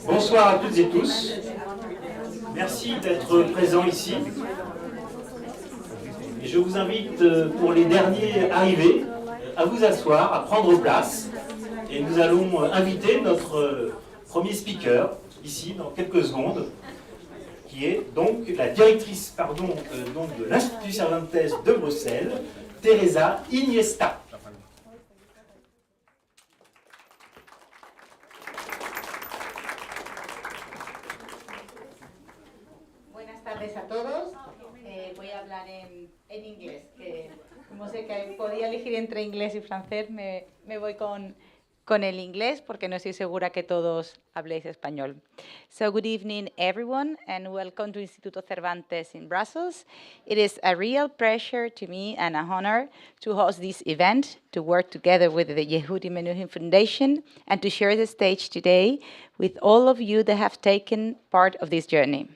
Bonsoir à toutes et tous. Merci d'être présents ici. Et je vous invite pour les derniers arrivés à vous asseoir, à prendre place. Et nous allons inviter notre premier speaker, ici, dans quelques secondes, qui est donc la directrice donc de l'Institut Cervantes de Bruxelles, Teresa Iniesta. Buenas tardes a todos. Voy a hablar en inglés, que como sé que podía elegir entre inglés y francés, me voy con el inglés porque no estoy segura que todos habléis español. So good evening everyone and welcome to Instituto Cervantes in Brussels. It is a real pleasure to me and a honor to host this event, to work together with the Yehudi Menuhin Foundation and to share the stage today with all of you that have taken part of this journey.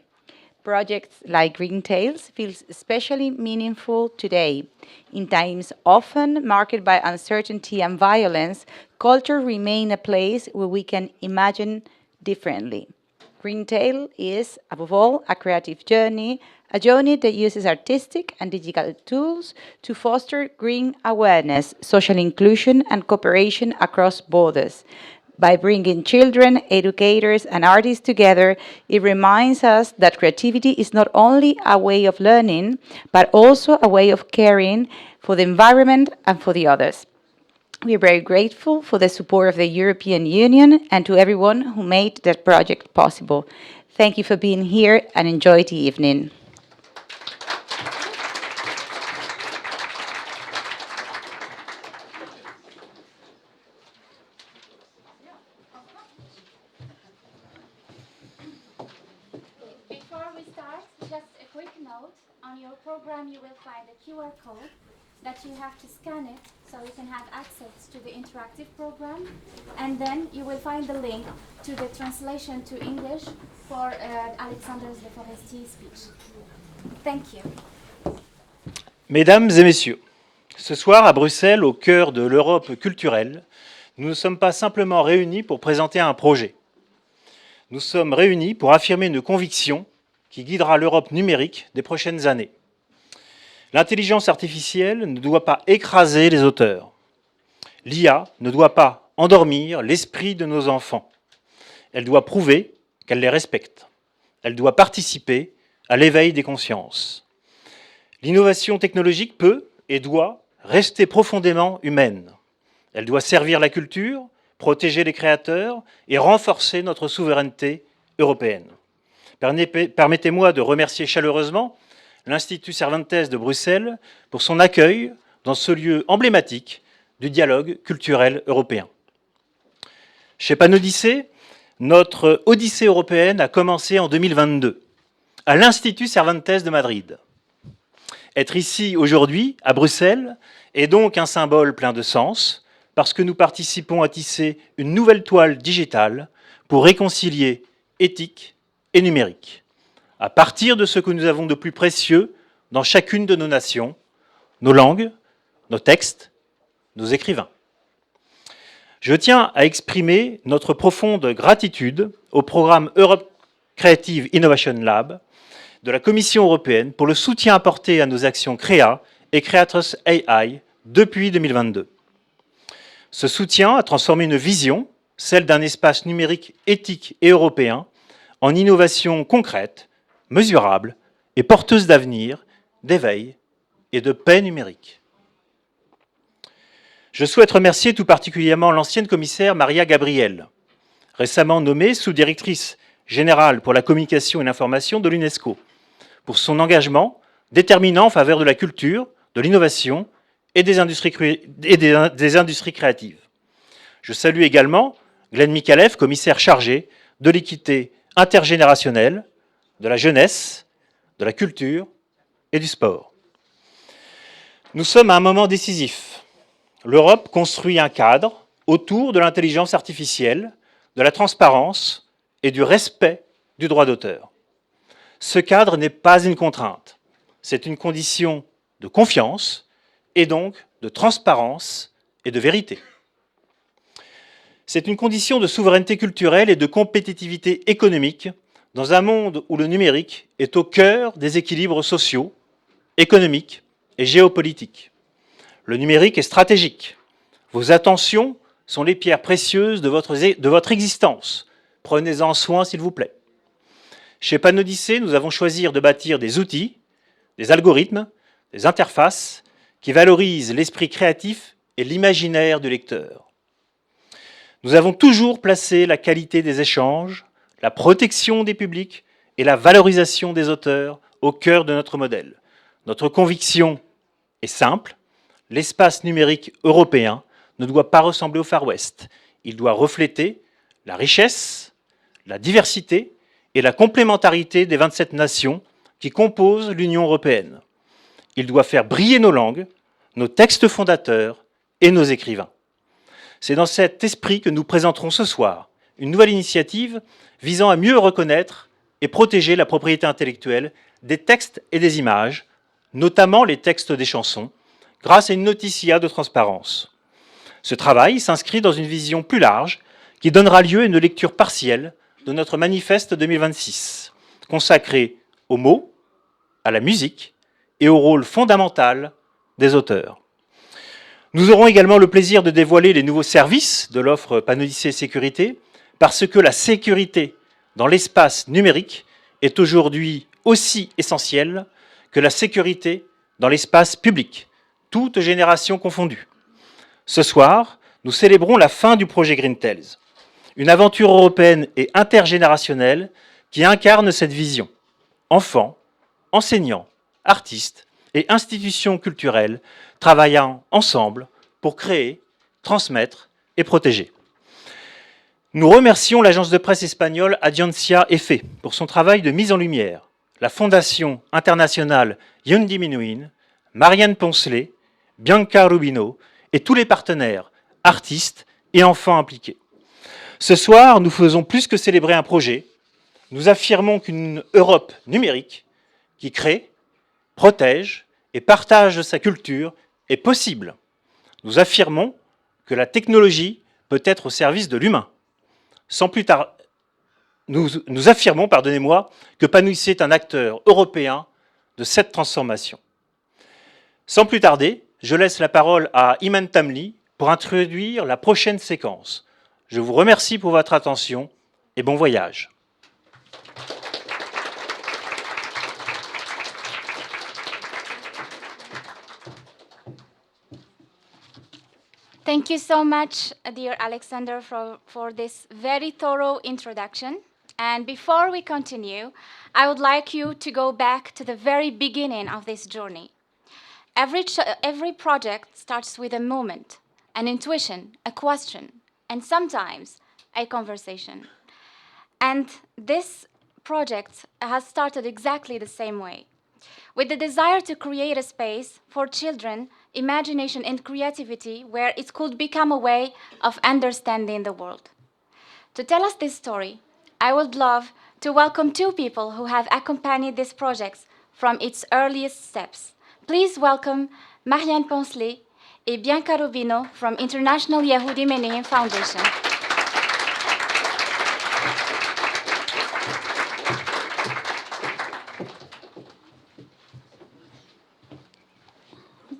Projects like Green Tales feels especially meaningful today. In times often marked by uncertainty and violence, culture remains a place where we can imagine differently. Green Tale is, above all, a creative journey, a journey that uses artistic and digital tools to foster green awareness, social inclusion, and cooperation across borders. By bringing children, educators, and artists together, it reminds us that creativity is not only a way of learning, but also a way of caring for the environment and for the others. We are very grateful for the support of the European Union and to everyone who made that project possible. Thank you for being here and enjoy the evening. On your program you will find a QR code that you have to scan it so you can have access to the interactive program, and then you will find the link to the translation to English for Alexander Le Forestier's speech. Thank you. Mesdames et messieurs, ce soir à Bruxelles, au cœur de l'Europe culturelle, nous ne sommes pas simplement réunis pour présenter un projet. Nous sommes réunis pour affirmer une conviction qui guidera l'Europe numérique des prochaines années. L'intelligence artificielle ne doit pas écraser les auteurs. L'IA ne doit pas endormir l'esprit de nos enfants. Elle doit prouver qu'elle les respecte. Elle doit participer à l'éveil des consciences. L'innovation technologique peut et doit rester profondément humaine. Elle doit servir la culture, protéger les créateurs et renforcer notre souveraineté européenne. Permettez-moi de remercier chaleureusement l'Institut Cervantes de Bruxelles pour son accueil dans ce lieu emblématique du dialogue culturel européen. Chez Panodyssée, notre odyssée européenne a commencé en 2022, à l'Institut Cervantes de Madrid. Être ici aujourd'hui, à Bruxelles, est donc un symbole plein de sens, parce que nous participons à tisser une nouvelle toile digitale pour réconcilier éthique et numérique, à partir de ce que nous avons de plus précieux dans chacune de nos nations, nos langues, nos textes, nos écrivains. Je tiens à exprimer notre profonde gratitude au programme Europe Creative Innovation Lab de la Commission européenne pour le soutien apporté à nos actions CREA et Creators AI depuis 2022. Ce soutien a transformé une vision, celle d'un espace numérique éthique et européen, en innovation concrète, mesurable et porteuse d'avenir, d'éveil et de paix numérique. Je souhaite remercier tout particulièrement l'ancienne commissaire Maria Gabriel, récemment nommée sous-directrice générale pour la communication et l'information de l'UNESCO, pour son engagement déterminant en faveur de la culture de l'innovation et des industries créatives. Je salue également Glenn Mikalev, commissaire chargé de l'équité intergénérationnelle, de la jeunesse, de la culture et du sport. Nous sommes à un moment décisif. L'Europe construit un cadre autour de l'intelligence artificielle, de la transparence et du respect du droit d'auteur. Ce cadre n'est pas une contrainte, c'est une condition de confiance et donc de transparence et de vérité. C'est une condition de souveraineté culturelle et de compétitivité économique dans un monde où le numérique est au cœur des équilibres sociaux, économiques et géopolitiques. Le numérique est stratégique. Vos attentions sont les pierres précieuses de votre existence. Prenez-en soin, s'il vous plaît. Chez Panodyssée, nous avons choisi de bâtir des outils, des algorithmes, des interfaces qui valorisent l'esprit créatif et l'imaginaire du lecteur. Nous avons toujours placé la qualité des échanges, la protection des publics et la valorisation des auteurs au cœur de notre modèle. Notre conviction est simple, l'espace numérique européen ne doit pas ressembler au Far West. Il doit refléter la richesse, la diversité et la complémentarité des 27 nations qui composent l'Union européenne. Il doit faire briller nos langues, nos textes fondateurs et nos écrivains. C'est dans cet esprit que nous présenterons ce soir une nouvelle initiative visant à mieux reconnaître et protéger la propriété intellectuelle des textes et des images, notamment les textes des chansons, grâce à une noticia de transparence. Ce travail s'inscrit dans une vision plus large qui donnera lieu à une lecture partielle de notre manifeste 2026, consacré aux mots, à la musique et au rôle fondamental des auteurs. Nous aurons également le plaisir de dévoiler les nouveaux services de l'offre Panodyssée Sécurité, parce que la sécurité dans l'espace numérique est aujourd'hui aussi essentielle que la sécurité dans l'espace public, toutes générations confondues. Ce soir, nous célébrons la fin du projet Green Tales, une aventure européenne et intergénérationnelle qui incarne cette vision. Enfants, enseignants, artistes et institutions culturelles travaillant ensemble pour créer, transmettre et protéger. Nous remercions l'agence de presse espagnole Agencia EFE pour son travail de mise en lumière, la Fondation internationale Yundi Menuhin, Marianne Poncelet, Bianca Rubino et tous les partenaires, artistes et enfants impliqués. Ce soir, nous faisons plus que célébrer un projet. Nous affirmons qu'une Europe numérique qui crée, protège et partage sa culture est possible. Nous affirmons que la technologie peut être au service de l'humain. Sans plus tard, nous affirmons, que Panodyssée est un acteur européen de cette transformation. Sans plus tarder, je laisse la parole à Iman Tamli pour introduire la prochaine séquence. Je vous remercie pour votre attention et bon voyage. Thank you so much, dear Alexander, for this very thorough introduction. And before we continue, I would like you to go back to the very beginning of this journey. Every project starts with a moment, an intuition, a question, and sometimes a conversation. And this project has started exactly the same way, with the desire to create a space for children, imagination and creativity where it could become a way of understanding the world. To tell us this story, I would love to welcome two people who have accompanied this project from its earliest steps. Please welcome Marianne Poncelet et Bianca Rubino from International Yehudi Menuhin Foundation.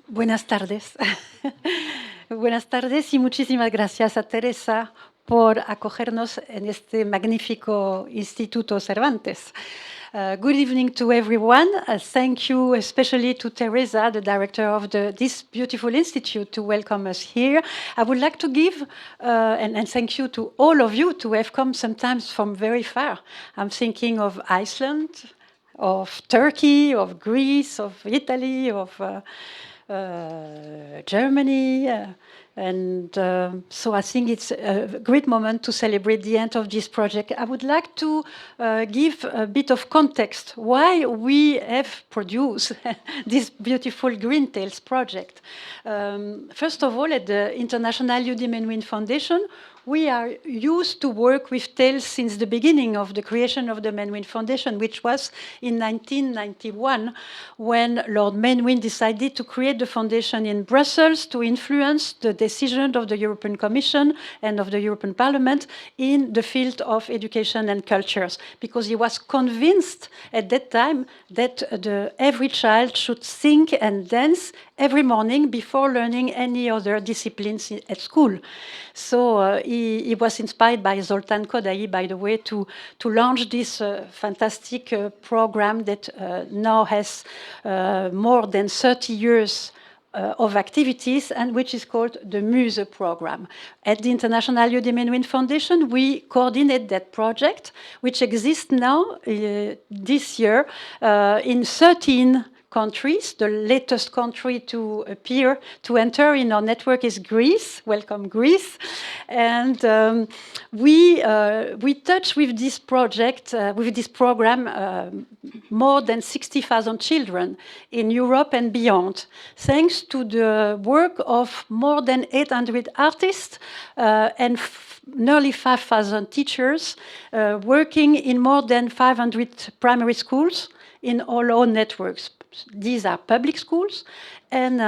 Buenas tardes. Buenas tardes y muchísimas gracias a Teresa por acogernos en este magnífico Instituto Cervantes. Good evening to everyone. Thank you especially to Teresa, the director of this beautiful institute, to welcome us here. I would like to give, and thank you to all of you to have come sometimes from very far. I'm thinking of Iceland, of Turkey, of Greece, of Italy, of Germany. So I think it's a great moment to celebrate the end of this project. I would like to give a bit of context why we have produced this beautiful Green Tales project. First of all, at the International Yehudi Menuhin Foundation, we are used to work with tales since the beginning of the creation of the Menuhin Foundation, which was in 1991, when Lord Menuhin decided to create the foundation in Brussels to influence the decision of the European Commission and of the European Parliament in the field of education and cultures, because he was convinced at that time that every child should sing and dance every morning before learning any other disciplines at school. So he was inspired by Zoltán Kodály, by the way, to launch this fantastic program that now has more than 30 years of activities, and which is called the Muse program. At the International Yehudi Menuhin Foundation, we coordinate that project, which exists now this year in 13 countries. The latest country to enter in our network is Greece. Welcome, Greece. And we touch with this project, with this program, more than 60,000 children in Europe and beyond, thanks to the work of more than 800 artists and nearly 5,000 teachers working in more than 500 primary schools in all our networks. These are public schools, and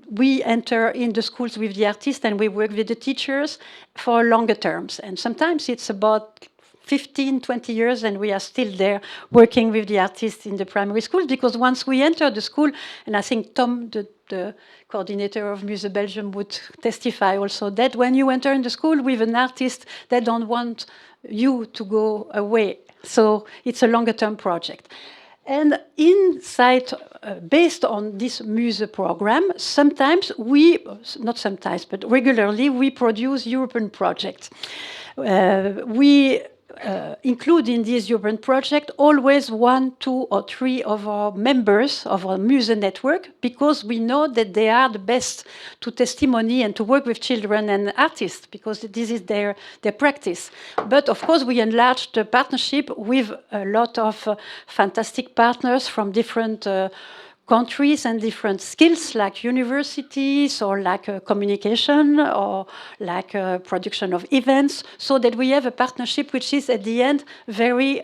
we enter in the schools with the artists and we work with the teachers for longer terms. And sometimes it's about 15, 20 years, and we are still there working with the artists in the primary schools, because once we enter the school, and I think Tom, the coordinator of Muse Belgium, would testify also that when you enter in the school with an artist, they don't want you to go away. So it's a longer term project. And inside, based on this Muse program, not sometimes, but regularly, we produce European projects. We include in this European project always 1, 2, or 3 of our members of our Muse network, because we know that they are the best to testimony and to work with children and artists, because this is their practice. But of course, we enlarged the partnership with a lot of fantastic partners from different countries and different skills, like universities or like communication or like production of events, so that we have a partnership which is at the end very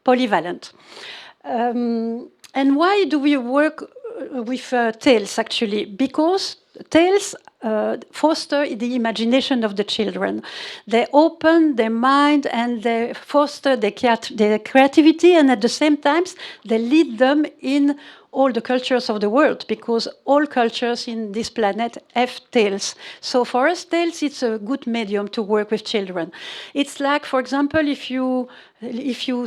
polyvalent. And why do we work with tales, actually? Because tales foster the imagination of the children. They open their mind and they foster their creativity, and at the same time, they lead them in all the cultures of the world, because all cultures in this planet have tales. So for us, tales, it's a good medium to work with children. It's like, for example, if you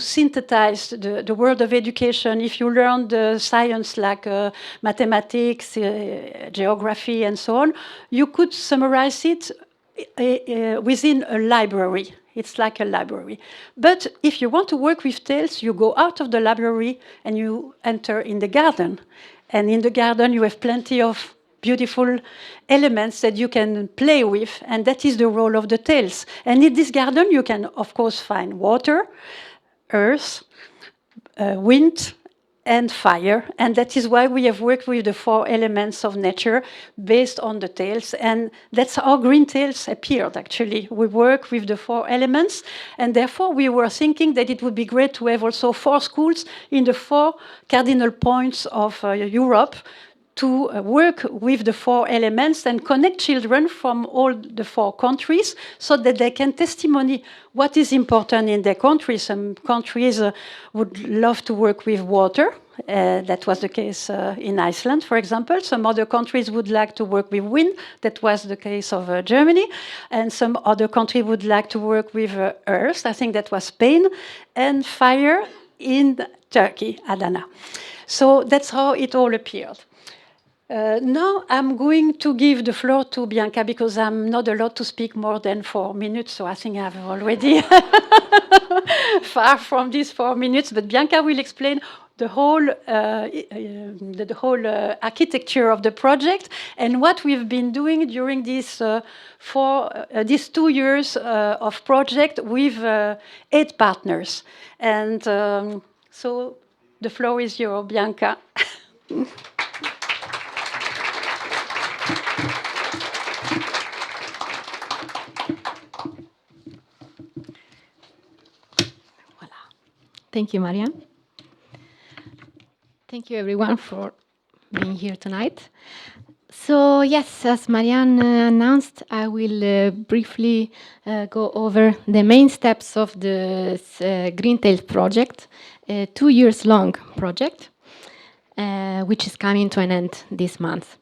synthesize the world of education, if you learn the science like mathematics, geography, and so on, you could summarize it within a library. It's like a library. But if you want to work with tales, you go out of the library and you enter in the garden. And in the garden, you have plenty of beautiful elements that you can play with, and that is the role of the tales. And in this garden, you can, of course, find water, earth, wind, and fire, and that is why we have worked with the 4 elements of nature based on the tales, and that's how Green Tales appeared, actually. We work with the 4 elements, and therefore we were thinking that it would be great to have also 4 schools in the 4 cardinal points of Europe, to work with the 4 elements and connect children from all the 4 countries so that they can testimony what is important in their country. Some countries would love to work with water. That was the case in Iceland, for example. Some other countries would like to work with wind. That was the case of Germany. And some other country would like to work with earth. I think that was Spain. And fire in Turkey, Adana. So that's how it all appeared. Now I'm going to give the floor to Bianca, because I'm not allowed to speak more than 4 minutes, so I think I've already far from these 4 minutes. But Bianca will explain the whole architecture of the project and what we've been doing during these 2 years of project with 8 partners. And so the floor is yours, Bianca. Thank you, Marianne. Thank you, everyone, for being here tonight. So, yes, as Marianne announced, I will briefly go over the main steps of the Greentails project, a 2 years long project, which is coming to an end this month.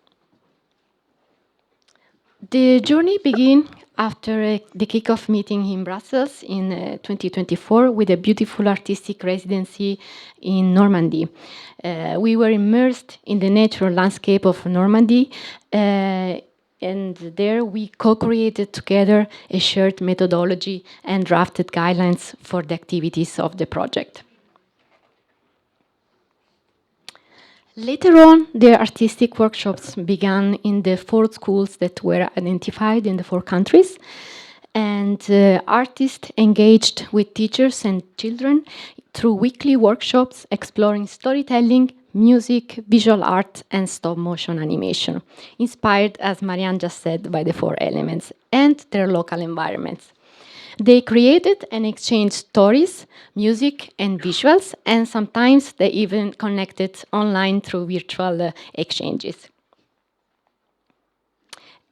The journey began after the kick-off meeting in Brussels in 2024 with a beautiful artistic residency in Normandy. We were immersed in the natural landscape of Normandy, and there we co-created together a shared methodology and drafted guidelines for the activities of the project. Later on, the artistic workshops began in the 4 schools that were identified in the 4 countries, and artists engaged with teachers and children through weekly workshops exploring storytelling, music, visual art, and stop-motion animation, inspired, as Marianne just said, by the 4 elements and their local environments. They created and exchanged stories, music, and visuals, and sometimes they even connected online through virtual exchanges.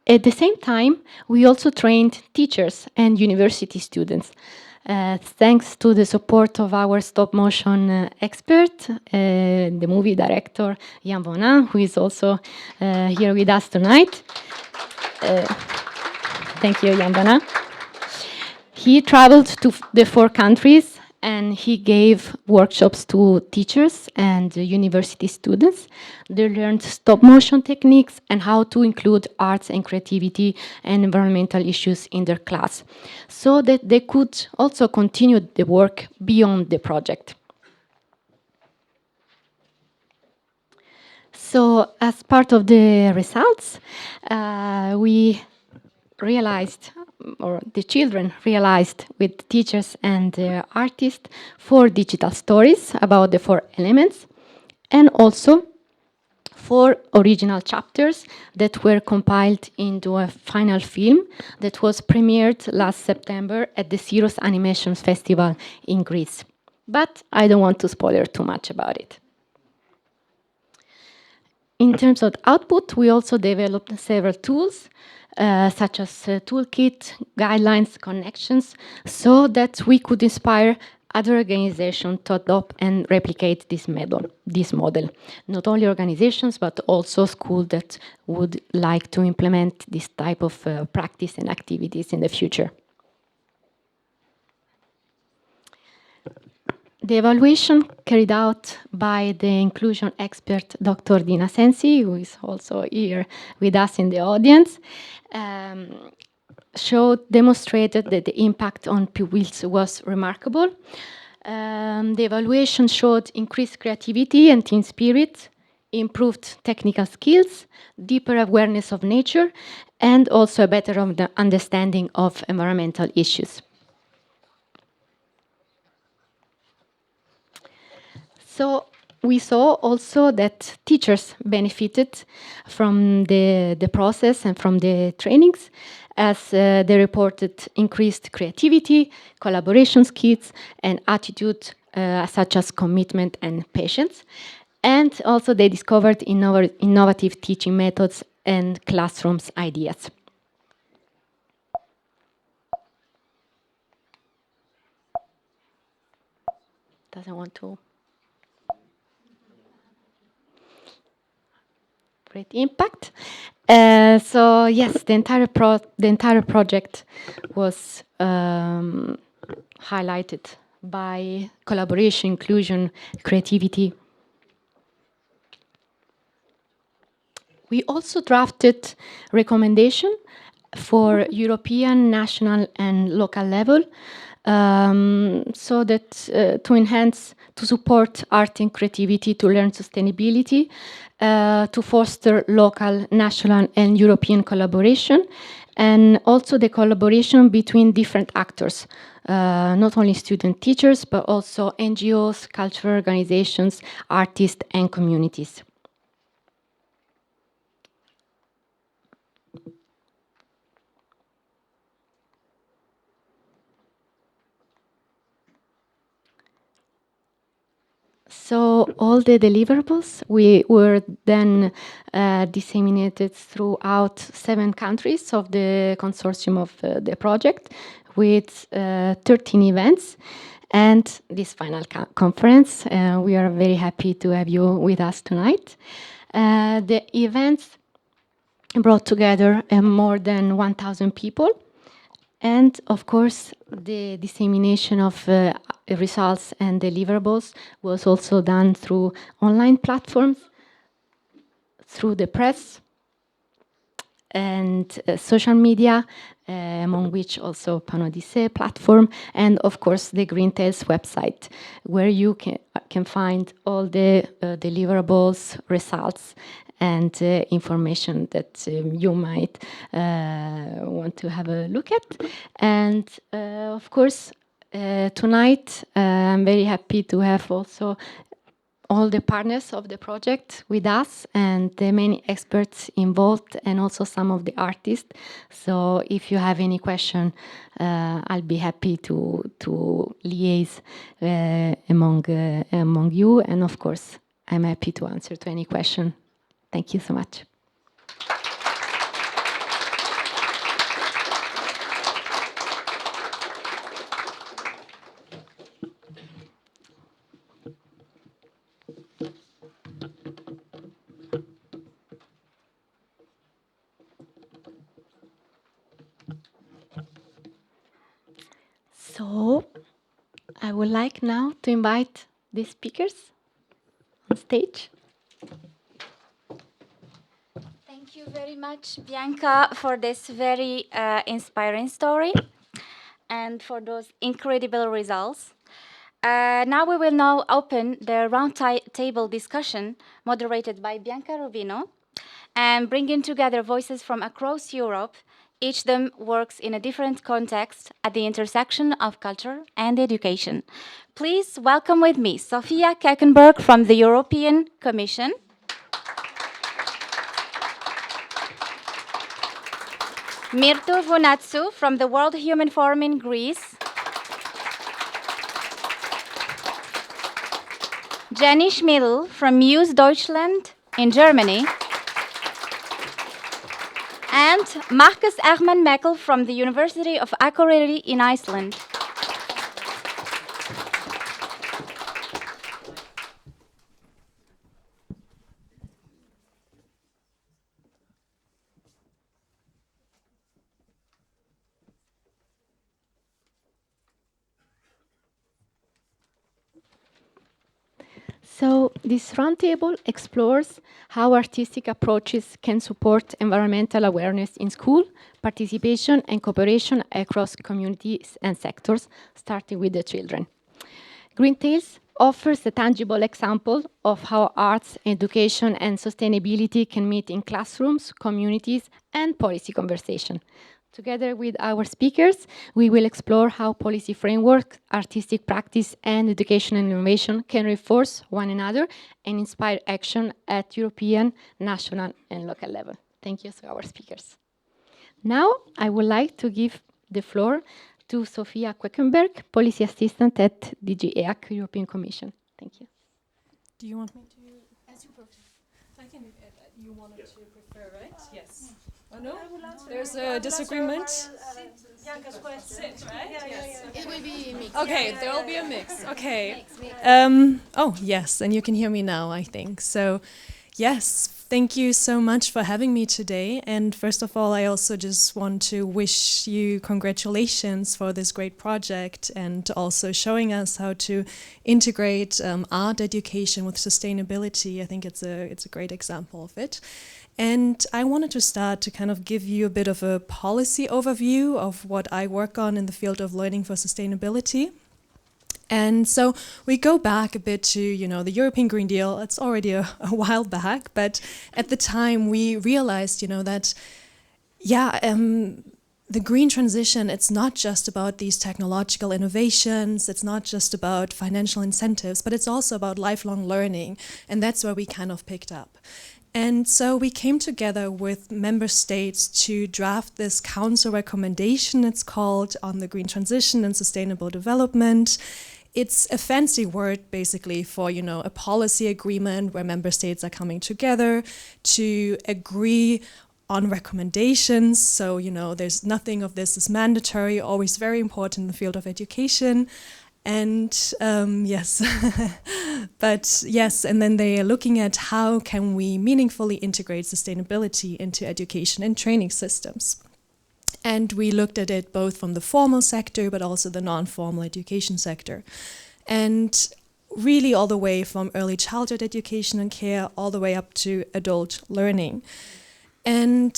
At the same time, we also trained teachers and university students. Thanks to the support of our stop-motion expert, the movie director Jan Bonin, who is also here with us tonight. Thank you, Jan Bonin. He traveled to the 4 countries and he gave workshops to teachers and university students. They learned stop-motion techniques and how to include arts and creativity and environmental issues in their class, so that they could also continue the work beyond the project. So, as part of the results, we realized, or the children realized with teachers and artists, 4 digital stories about the 4 elements, and also 4 original chapters that were compiled into a final film that was premiered last September at the Syros Animation Festival in Greece. But I don't want to spoil too much about it. In terms of output, we also developed several tools, such as toolkit, guidelines, connections, so that we could inspire other organizations to adopt and replicate this model. Not only organizations, but also schools that would like to implement this type of practice and activities in the future. The evaluation carried out by the inclusion expert, Dr. Dina Sensi, who is also here with us in the audience, demonstrated that the impact on pupils was remarkable. The evaluation showed increased creativity and team spirit, improved technical skills, deeper awareness of nature, and also a better understanding of environmental issues. So we saw also that teachers benefited from the process and from the trainings, as they reported increased creativity, collaboration skills, and attitude such as commitment and patience. And also they discovered innovative teaching methods and classrooms ideas. Doesn't want to. Great impact. So yes, the entire project was highlighted by collaboration, inclusion, creativity. We also drafted recommendation for European, national, and local level so that to enhance, to support art and creativity, to learn sustainability, to foster local, national, and European collaboration, and also the collaboration between different actors, not only student teachers, but also NGOs, cultural organizations, artists, and communities. So all the deliverables were then disseminated throughout 7 countries of the consortium of the project, with 13 events. And this final conference, we are very happy to have you with us tonight. The events brought together more than 1,000 people. And of course, the dissemination of results and deliverables was also done through online platforms, through the press, and social media, among which also Panodyssée platform, and of course the Greentails website, where you can find all the deliverables, results, and information that you might want to have a look at. And of course, tonight I'm very happy to have also all the partners of the project with us, and the many experts involved, and also some of the artists. So if you have any question, I'll be happy to liaise among you, and of course I'm happy to answer to any question. Thank you so much. So I would like now to invite the speakers on stage. Thank you very much, Bianca, for this very inspiring story and for those incredible results. Now we will now open the round-table discussion moderated by Bianca Rubino, and bringing together voices from across Europe. Each of them works in a different context at the intersection of culture and education. Please welcome with me Sofia Keckenberg from the European Commission, Mirto Vunatsu from the World Human Forum in Greece, Jenny Schmidl from Muse Deutschland in Germany, and Marcus Herman Meckel from the University of Akureyri in Iceland. So this roundtable explores how artistic approaches can support environmental awareness in school, participation and cooperation across communities and sectors, starting with the children. Greentails offers a tangible example of how arts, education and sustainability can meet in classrooms, communities and policy conversation. Together with our speakers, we will explore how policy framework, artistic practice, and education and innovation can reinforce one another and inspire action at European, national, and local level. Thank you to our speakers. Now, I would like to give the floor to Sofia Queckenberg, Policy Assistant at DG EAC, European Commission. Thank you. Do you want me to? As you prefer. I can. You wanted to prefer, right? Yes. Oh no? There's a disagreement. Sit, right? Yes. It will be a mix. Okay, there will be a mix. Okay. Oh yes, and you can hear me now, I think. So, yes. Thank you so much for having me today. And first of all, I also just want to wish you congratulations for this great project and also showing us how to integrate art education with sustainability. I think it's a great example of it. And I wanted to start to kind of give you a bit of a policy overview of what I work on in the field of learning for sustainability. And so we go back a bit to, the European Green Deal. It's already a while back, but at the time we realized, that, the green transition, it's not just about these technological innovations, it's not just about financial incentives, but it's also about lifelong learning. And that's where we kind of picked up. And so we came together with member states to draft this council recommendation, it's called, on the green transition and sustainable development. It's a fancy word, basically, for, a policy agreement where member states are coming together to agree on recommendations. So, there's nothing of this is mandatory, always very important in the field of education. And yes, but yes, and then they are looking at how can we meaningfully integrate sustainability into education and training systems. And we looked at it both from the formal sector, but also the non-formal education sector. And really all the way from early childhood education and care, all the way up to adult learning. And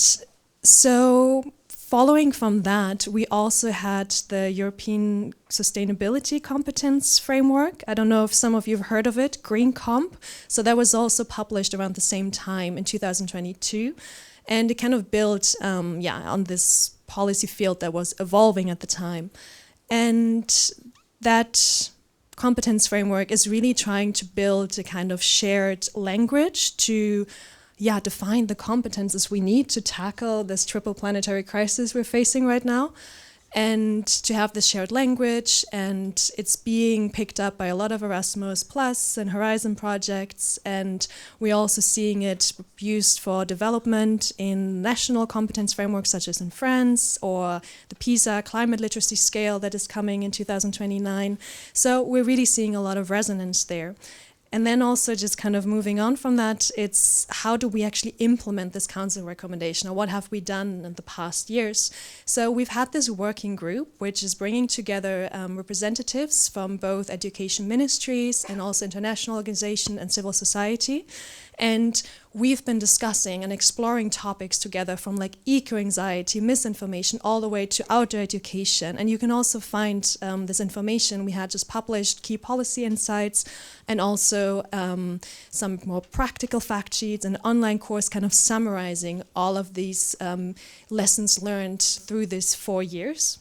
so following from that, we also had the European Sustainability Competence Framework. I don't know if some of you have heard of it, Green Comp. So that was also published around the same time in 2022. And it kind of built on this policy field that was evolving at the time. And that competence framework is really trying to build a kind of shared language to define the competences we need to tackle this triple planetary crisis we're facing right now, and to have this shared language. And it's being picked up by a lot of Erasmus Plus and Horizon projects, and we're also seeing it used for development in national competence frameworks such as in France, or the PISA climate literacy scale that is coming in 2029. So we're really seeing a lot of resonance there. And then also just kind of moving on from that, it's how do we actually implement this council recommendation, or what have we done in the past years? So we've had this working group, which is bringing together representatives from both education ministries and also international organization and civil society. And we've been discussing and exploring topics together from like eco-anxiety, misinformation, all the way to outdoor education. And you can also find this information. We had just published key policy insights, and also some more practical fact sheets, and an online course kind of summarizing all of these lessons learned through these 4 years.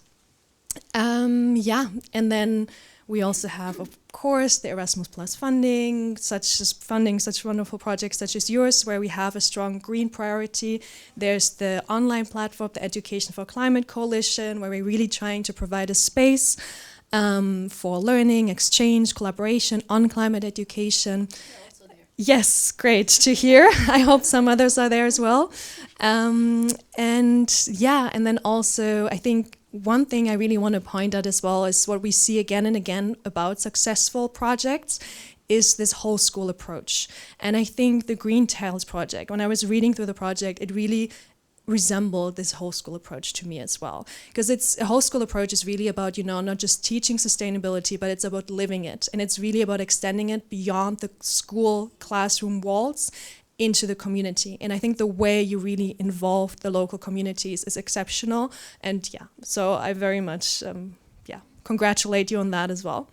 And then we also have, of course, the Erasmus Plus funding, such wonderful projects such as yours, where we have a strong green priority. There's the online platform, the Education for Climate Coalition, where we're really trying to provide a space for learning, exchange, collaboration on climate education. Yes, great to hear. I hope some others are there as well. And then also, I think one thing I really want to point out as well is what we see again and again about successful projects is this whole school approach. And I think the Green Tiles project, when I was reading through the project, it really resembled this whole school approach to me as well. Because a whole school approach is really about, not just teaching sustainability, but it's about living it. And it's really about extending it beyond the school classroom walls into the community. And I think the way you really involve the local communities is exceptional. And so I very much, congratulate you on that as well.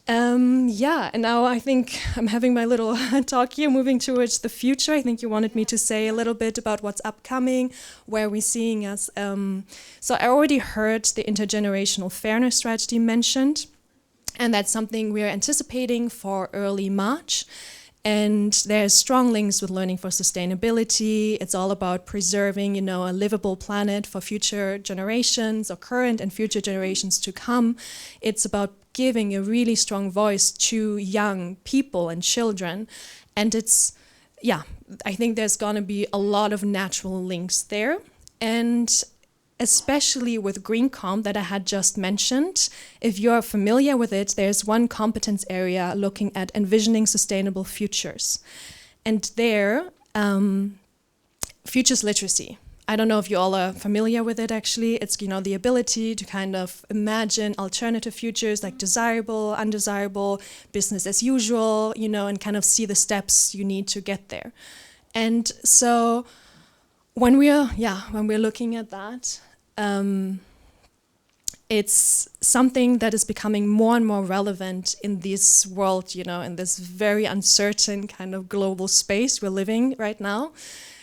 And now I think I'm having my little talk here, moving towards the future. I think you wanted me to say a little bit about what's upcoming, where we're seeing us. So I already heard the intergenerational fairness strategy mentioned, and that's something we're anticipating for early March. And there's strong links with learning for sustainability. It's all about preserving, a livable planet for future generations, or current and future generations to come. It's about giving a really strong voice to young people and children. And I think there's gonna be a lot of natural links there. And especially with Green Comp that I had just mentioned. If you're familiar with it, there's one competence area looking at envisioning sustainable futures. And there, futures literacy. I don't know if you all are familiar with it actually. It's, the ability to kind of imagine alternative futures like desirable, undesirable, business as usual, and kind of see the steps you need to get there. And so when we're looking at that, it's something that is becoming more and more relevant in this world, in this very uncertain kind of global space we're living right now.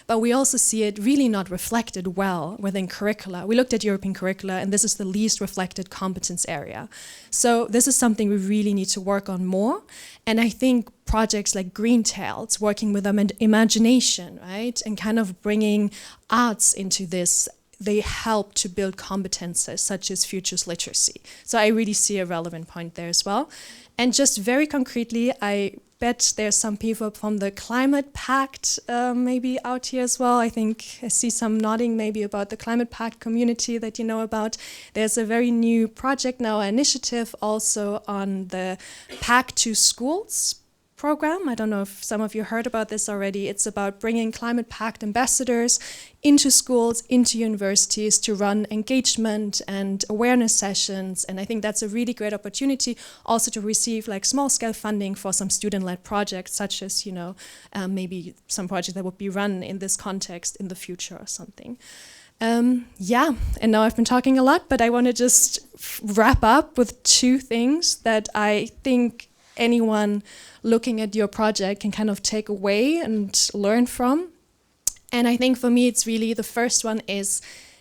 But we also see it really not reflected well within curricula. We looked at European curricula, and this is the least reflected competence area. So this is something we really need to work on more. And I think projects like Green Tales, working with imagination, right, and kind of bringing arts into this, they help to build competences such as futures literacy. So I really see a relevant point there as well. And just very concretely, I bet there's some people from the Climate Pact maybe out here as well. I think I see some nodding maybe about the Climate Pact community that you know about. There's a very new project now, an initiative also on the Pact to Schools program. I don't know if some of you heard about this already. It's about bringing Climate Pact ambassadors into schools, into universities to run engagement and awareness sessions. And I think that's a really great opportunity also to receive like small-scale funding for some student-led projects, such as, maybe some project that would be run in this context in the future or something. And now I've been talking a lot, but I want to just wrap up with two things that I think anyone looking at your project can kind of take away and learn from. And I think for me, it's really, the first one is,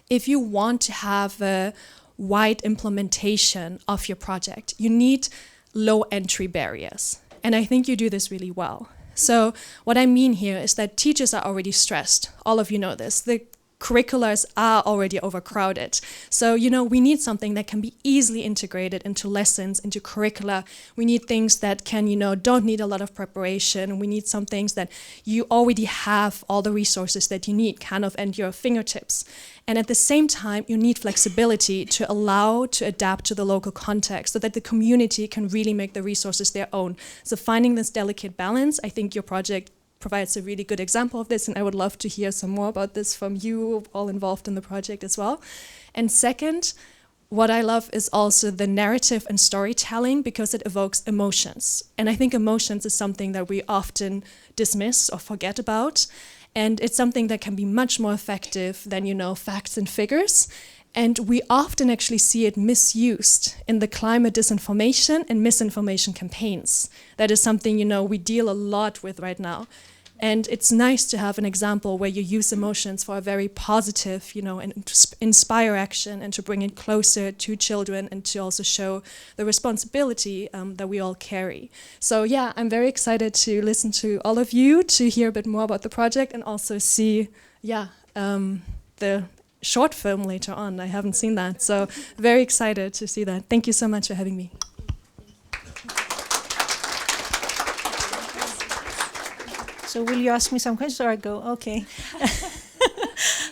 if you want to have a wide implementation of your project, you need low entry barriers. And I think you do this really well. So what I mean here is that teachers are already stressed. All of you know this. The curriculars are already overcrowded. So, we need something that can be easily integrated into lessons, into curricula. We need things that can, don't need a lot of preparation. We need some things that you already have all the resources that you need kind of at your fingertips. And at the same time, you need flexibility to allow to adapt to the local context so that the community can really make the resources their own. So finding this delicate balance, I think your project provides a really good example of this, and I would love to hear some more about this from you, all involved in the project as well. And second, what I love is also the narrative and storytelling, because it evokes emotions. And I think emotions is something that we often dismiss or forget about, and it's something that can be much more effective than, facts and figures. And we often actually see it misused in the climate disinformation and misinformation campaigns. That is something, we deal a lot with right now. And it's nice to have an example where you use emotions for a very positive, and inspire action, and to bring it closer to children, and to also show the responsibility that we all carry. So yeah, I'm very excited to listen to all of you, to hear a bit more about the project, and also see, the short film later on. I haven't seen that, so very excited to see that. Thank you so much for having me. So will you ask me some questions or I go? Okay.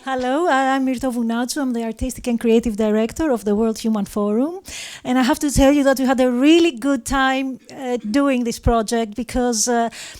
Hello, I'm Mirto Vunatsu. I'm the Artistic and Creative Director of the World Human Forum. And I have to tell you that we had a really good time doing this project, because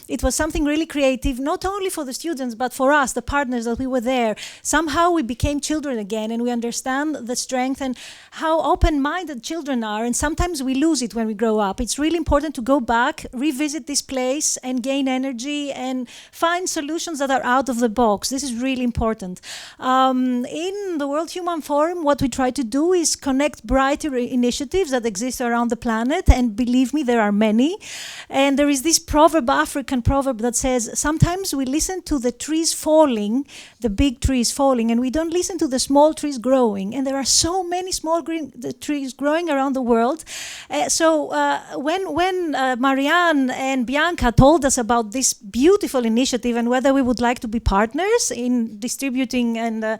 it was something really creative, not only for the students, but for us, the partners that we were there. Somehow we became children again, and we understand the strength and how open-minded children are. And sometimes we lose it when we grow up. It's really important to go back, revisit this place, and gain energy and find solutions that are out of the box. This is really important. In the World Human Forum, what we try to do is connect brighter initiatives that exist around the planet, and believe me, there are many. And there is this proverb, African proverb, that says, sometimes we listen to the trees falling, the big trees falling, and we don't listen to the small trees growing. And there are so many small green trees growing around the world. So when Marianne and Bianca told us about this beautiful initiative and whether we would like to be partners in distributing and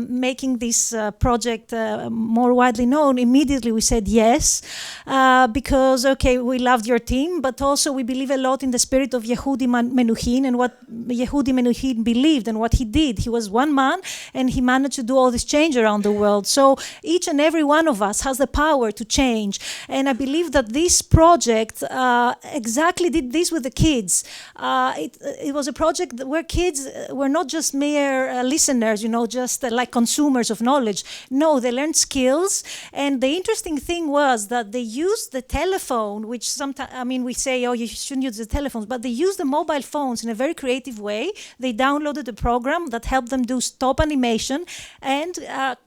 making this project more widely known, immediately we said yes, because, okay, we loved your team, but also we believe a lot in the spirit of Yehudi Menuhin and what Yehudi Menuhin believed and what he did. He was one man, and he managed to do all this change around the world. So each and every one of us has the power to change. And I believe that this project exactly did this with the kids. It was a project where kids were not just mere listeners listeners, just like consumers of knowledge. No, they learned skills. And the interesting thing was that they used the telephone, which sometimes, we say, oh, you shouldn't use the telephones, but they used the mobile phones in a very creative way. They downloaded a program that helped them do stop animation and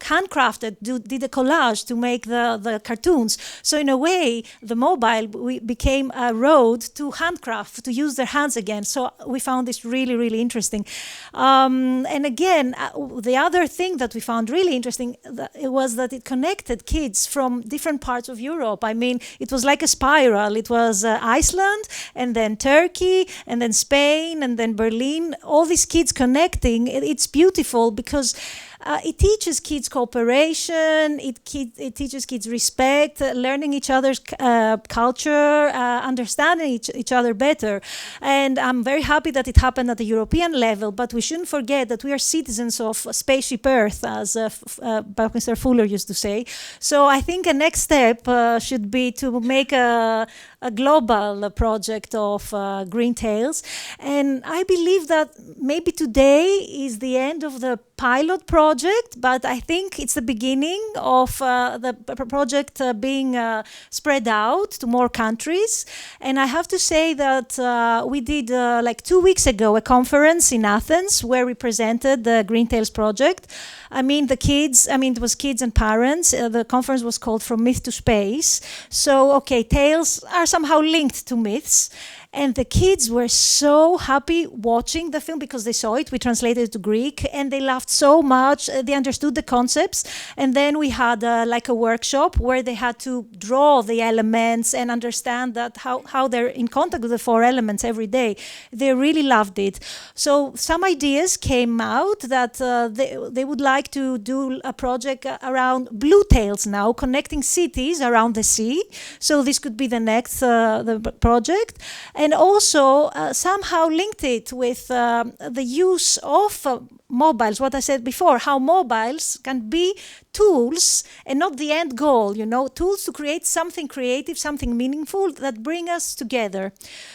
handcrafted, did a collage to make the cartoons. So in a way, the mobile became a road to handcraft, to use their hands again. So we found this really, really interesting. And again, the other thing that we found really interesting was that it connected kids from different parts of Europe. It was like a spiral. It was Iceland, and then Turkey, and then Spain, and then Berlin. All these kids connecting. It's beautiful because it teaches kids cooperation, it teaches kids respect, learning each other's culture, understanding each other better. And I'm very happy that it happened at the European level, but we shouldn't forget that we are citizens of Spaceship Earth, as Buckminster Fuller used to say. So I think a next step should be to make a global project of Green Tales. And I believe that maybe today is the end of the pilot project, but I think it's the beginning of the project being spread out to more countries. And I have to say that we did like 2 weeks ago a conference in Athens where we presented the Green Tales project. It was kids and parents. The conference was called From Myth to Space. So, okay, tales are somehow linked to myths. And the kids were so happy watching the film because they saw it. We translated it to Greek and they laughed so much. They understood the concepts. And then we had like a workshop where they had to draw the elements and understand that how they're in contact with the 4 elements every day. They really loved it. So some ideas came out that they would like to do a project around blue tales now, connecting cities around the sea. So this could be the next the project. And also somehow linked it with the use of mobiles, what I said before, how mobiles can be tools and not the end goal, tools to create something creative, something meaningful that bring us together.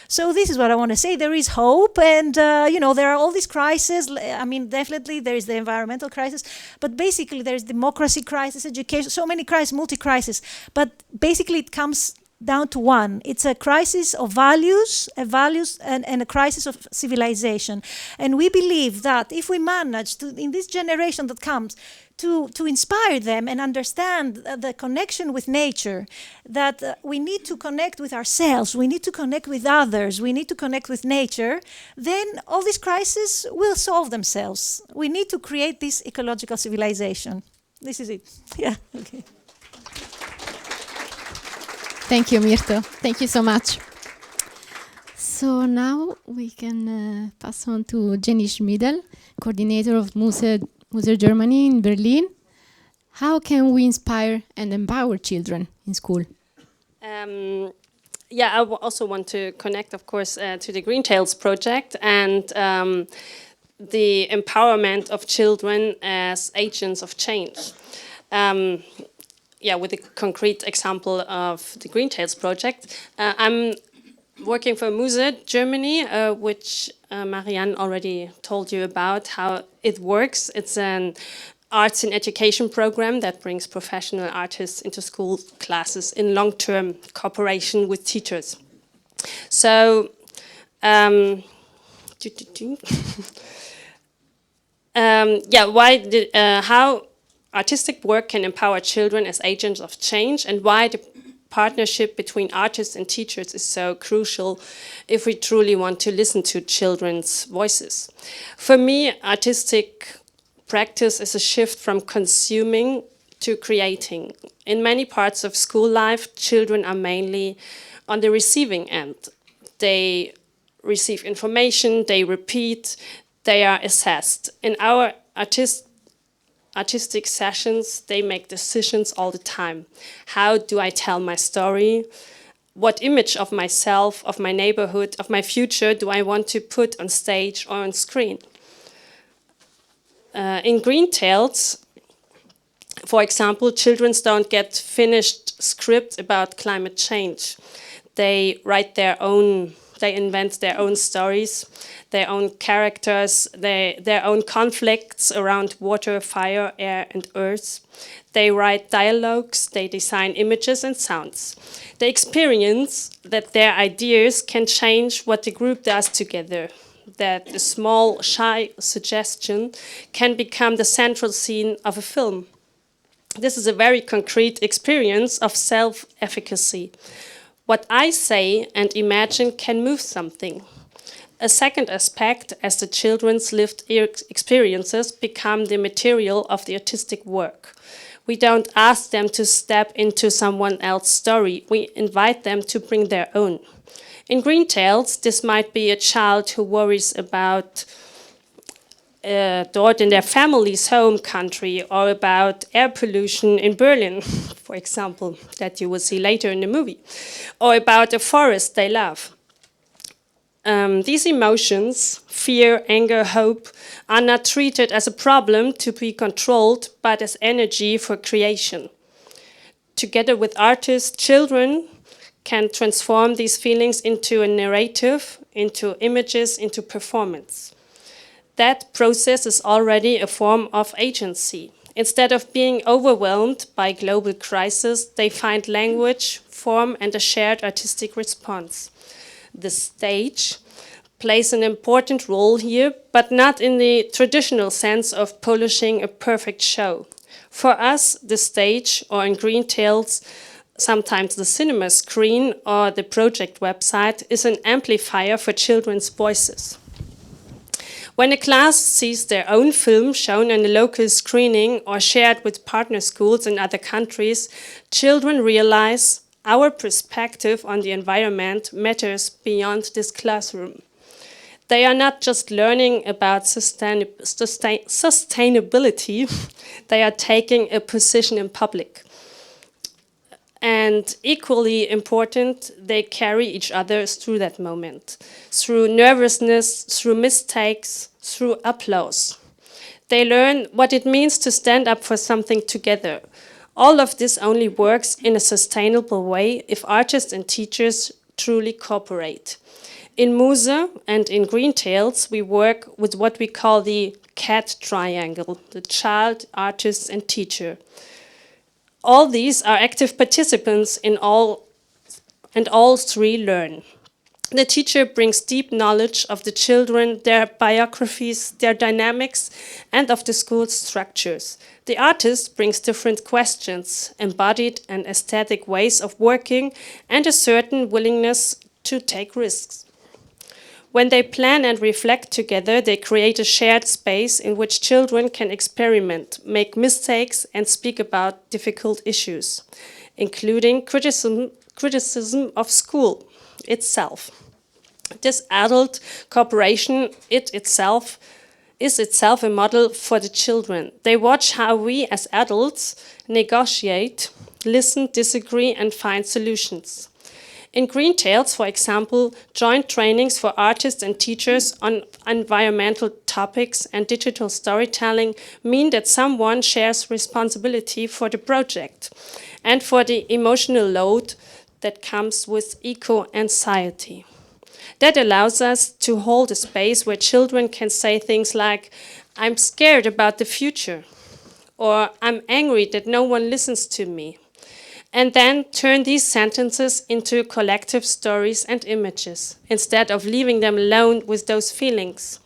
So this is what I want to say. There is hope and, there are all these crises. Definitely there is the environmental crisis, but basically there is democracy crisis, education, so many crises, multi-crisis. But basically it comes down to one. It's a crisis of values, and a crisis of civilization. And we believe that if we manage to, in this generation that comes, to inspire them and understand the connection with nature, that we need to connect with ourselves, we need to connect with others, we need to connect with nature, then all these crises will solve themselves. We need to create this ecological civilization. This is it. Yeah, okay. Thank you, Mirto. Thank you so much. So now we can pass on to Jenny Schmidl, coordinator of Muse Germany in Berlin. How can we inspire and empower children in school? I also want to connect, of course, to the Green Tales project and the empowerment of children as agents of change. With a concrete example of the Green Tales project. I'm working for Muse Germany, which Marianne already told you about how it works. It's an arts and education program that brings professional artists into school classes in long-term cooperation with teachers. So, how artistic work can empower children as agents of change, and why the partnership between artists and teachers is so crucial if we truly want to listen to children's voices. For me, artistic practice is a shift from consuming to creating. In many parts of school life, children are mainly on the receiving end. They receive information, they repeat, they are assessed. In our artistic sessions, they make decisions all the time. How do I tell my story? What image of myself, of my neighborhood, of my future do I want to put on stage or on screen? In Green Tales, for example, children don't get finished scripts about climate change. They write their own, they invent their own stories. their own characters, their own conflicts around water, fire, air, and earth. They write dialogues, they design images and sounds. They experience that their ideas can change what the group does together, that a small, shy suggestion can become the central scene of a film. This is a very concrete experience of self-efficacy. What I say and imagine can move something. A second aspect, as the children's lived experiences become the material of the artistic work. We don't ask them to step into someone else's story. We invite them to bring their own. In Green Tales, this might be a child who worries about drought in their family's home country, or about air pollution in Berlin, for example, that you will see later in the movie, or about a forest they love. These emotions, fear, anger, hope, are not treated as a problem to be controlled, but as energy for creation. Together with artists, children can transform these feelings into a narrative, into images, into performance. That process is already a form of agency. Instead of being overwhelmed by global crisis, they find language, form, and a shared artistic response. The stage plays an important role here, but not in the traditional sense of polishing a perfect show. For us, the stage, or in Green Tales, sometimes the cinema screen or the project website, is an amplifier for children's voices. When a class sees their own film shown in a local screening or shared with partner schools in other countries, children realize our perspective on the environment matters beyond this classroom. They are not just learning about sustainability, they are taking a position in public. And equally important, they carry each other through that moment, through nervousness, through mistakes, through applause. They learn what it means to stand up for something together. All of this only works in a sustainable way if artists and teachers truly cooperate. In Muse and in Green Tales, we work with what we call the CAT triangle, the child, artist, and teacher. All these are active participants in all three learn. The teacher brings deep knowledge of the children, their biographies, their dynamics, and of the school's structures. The artist brings different questions, embodied and aesthetic ways of working, and a certain willingness to take risks. When they plan and reflect together, they create a shared space in which children can experiment, make mistakes, and speak about difficult issues, including criticism of school itself. This adult cooperation is itself a model for the children. They watch how we as adults negotiate, listen, disagree, and find solutions. In Green Tales, for example, joint trainings for artists and teachers on environmental topics and digital storytelling mean that someone shares responsibility for the project and for the emotional load that comes with eco-anxiety. That allows us to hold a space where children can say things like, "I'm scared about the future," or "I'm angry that no one listens to me," and then turn these sentences into collective stories and images, instead of leaving them alone with those feelings.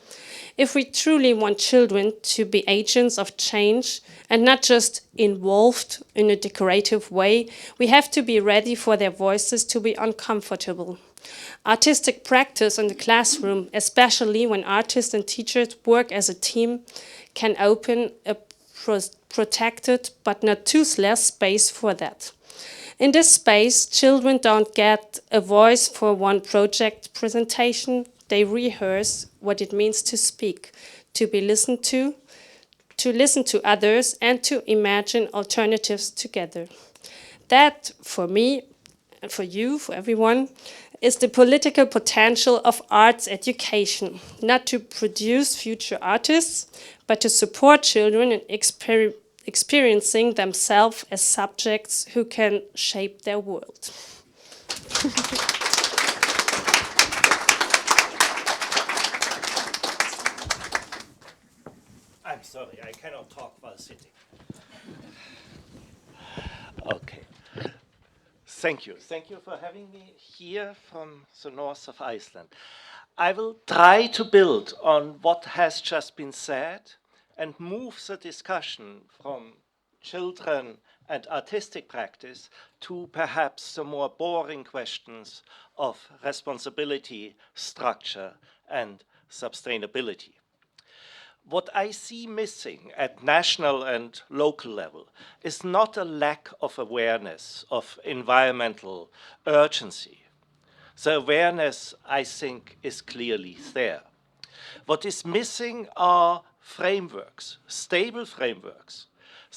If we truly want children to be agents of change and not just involved in a decorative way, we have to be ready for their voices to be uncomfortable. Artistic practice in the classroom, especially when artists and teachers work as a team, can open a protected but not toothless space for that. In this space, children don't get a voice for one project presentation. They rehearse what it means to speak, to be listened to listen to others, and to imagine alternatives together. That, for me, and for you, for everyone, is the political potential of arts education, not to produce future artists, but to support children in experiencing themselves as subjects who can shape their world. sorry, I cannot talk while sitting. Okay. Thank you. Thank you for having me here from the north of Iceland. I will try to build on what has just been said and move the discussion from children and artistic practice to perhaps the more boring questions of responsibility, structure, and sustainability. What I see missing at national and local level is not a lack of awareness of environmental urgency. The awareness, I think, is clearly there. What is missing are frameworks, stable frameworks,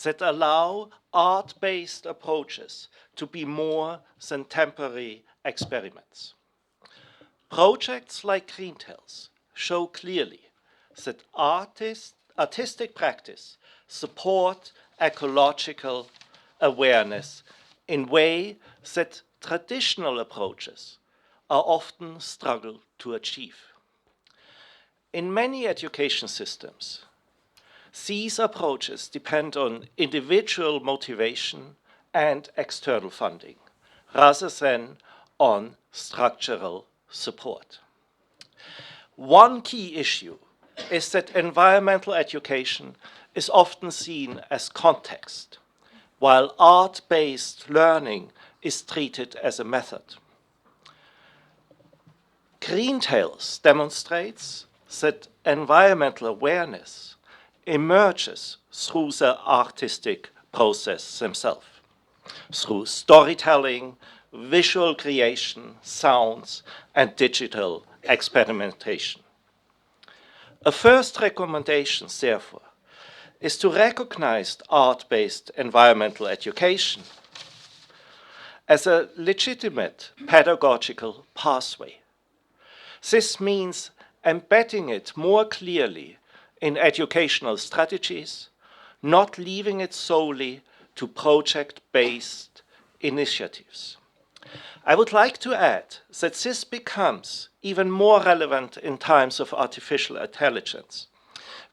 that allow art-based approaches to be more than temporary experiments. Projects like GreenTales show clearly that artistic practice support ecological awareness in ways that traditional approaches are often struggle to achieve. In many education systems, these approaches depend on individual motivation and external funding, rather than on structural support. One key issue is that environmental education is often seen as context, while art-based learning is treated as a method. GreenTales demonstrates that environmental awareness emerges through the artistic process themselves, through storytelling, visual creation, sounds, and digital experimentation. A first recommendation, therefore, is to recognize art-based environmental education as a legitimate pedagogical pathway. This means embedding it more clearly in educational strategies, not leaving it solely to project-based initiatives. I would like to add that this becomes even more relevant in times of artificial intelligence,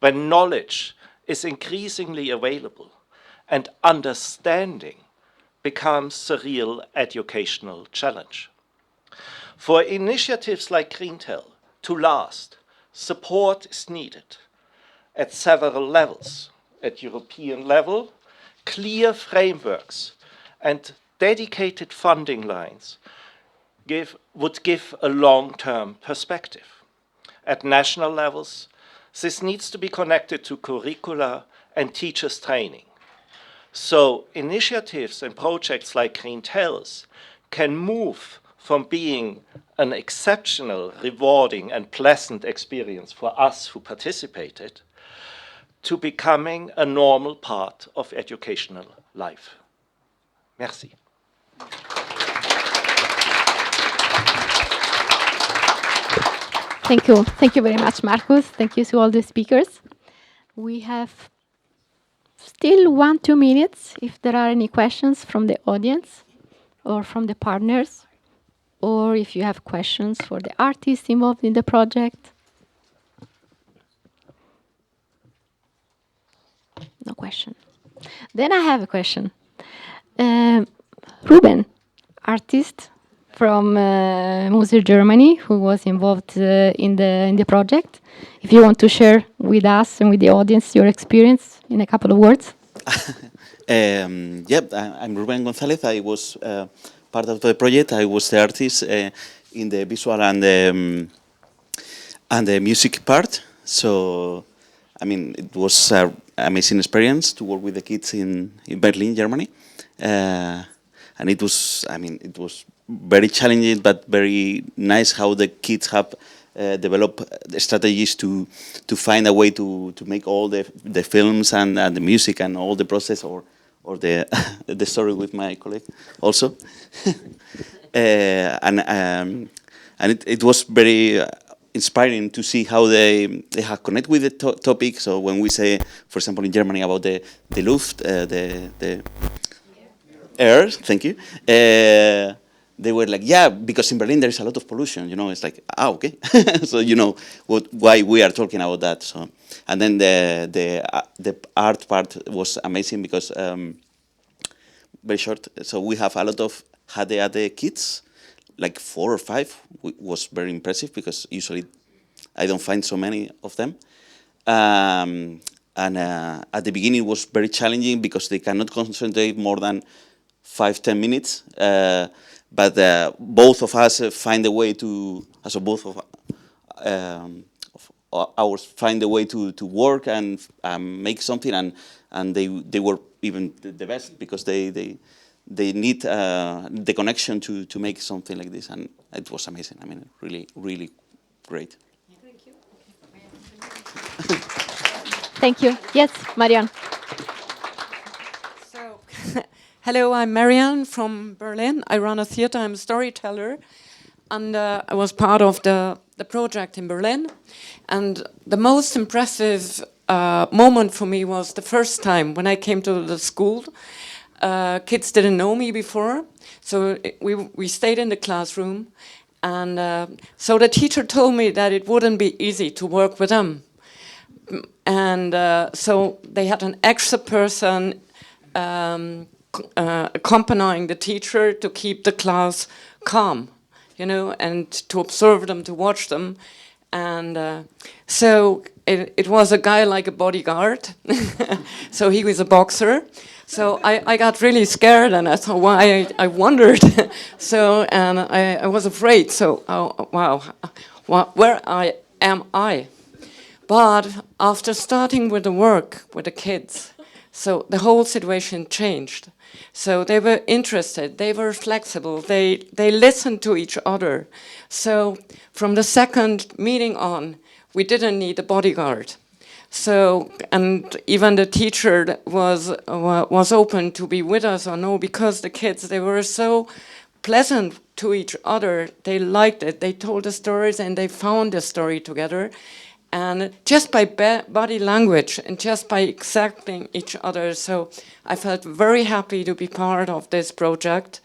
when knowledge is increasingly available and understanding becomes the real educational challenge. For initiatives like GreenTale to last, support is needed at several levels. At European level, clear frameworks and dedicated funding lines would give a long-term perspective. At national levels, this needs to be connected to curricula and teachers' training. So initiatives and projects like GreenTales can move from being an exceptional, rewarding, and pleasant experience for us who participated to becoming a normal part of educational life. Merci. Thank you. Thank you very much, Marcus. Thank you to all the speakers. We have still 1-2 minutes if there are any questions from the audience or from the partners, or if you have questions for the artists involved in the project. No question. Then I have a question. Ruben, artist from Museo Germany, who was involved in the project. If you want to share with us and with the audience your experience in a couple of words. I'm Ruben Gonzalez. I was part of the project. I was the artist in the visual and the music part. So, I mean, it was an amazing experience to work with the kids in Berlin, Germany. And it was, I mean, it was very challenging, but very nice how the kids have developed strategies to find a way to make all the films and the music and all the process or the the story with my colleague also. And it was very inspiring to see how they have connected with the topic. So when we say, for example, in Germany about the Luft, the air, thank you. they were like, yeah, because in Berlin there is a lot of pollution, you know. It's like, okay. So you know why we are talking about that. So, and then the art part was amazing because very short. So we have a lot of HDAD kids, like 4 or 5. Was very impressive because usually I don't find so many of them. And at the beginning it was very challenging because they cannot concentrate more than 5-10 minutes. But both of us find a way to, so both of ours find a way to work and make something, and they were even the best because they need the connection to make something like this, and it was amazing. I mean, really, really great. Thank you. Thank you. Yes, Marianne. So, hello, I'm Marianne from Berlin. I run a theater. I'm a storyteller, and I was part of the project in Berlin. And the most impressive moment for me was the first time when I came to the school. Kids didn't know me before, so we stayed in the classroom, and so the teacher told me that it wouldn't be easy to work with them. And so they had an extra person accompanying the teacher to keep the class calm, you know, and to observe them, to watch them. And so it was a guy like a bodyguard. So he was a boxer. So I got really scared, and I thought, why? I wondered. So, and I was afraid. So, oh, wow, where am I? But after starting with the work with the kids, so the whole situation changed. So they were interested, they were flexible, they listened to each other. So from the second meeting on, we didn't need a bodyguard. So, and even the teacher was open to be with us or no, because the kids, they were so pleasant to each other. They liked it, they told the stories and they found the story together. And just by body language and just by accepting each other. So I felt very happy to be part of this project.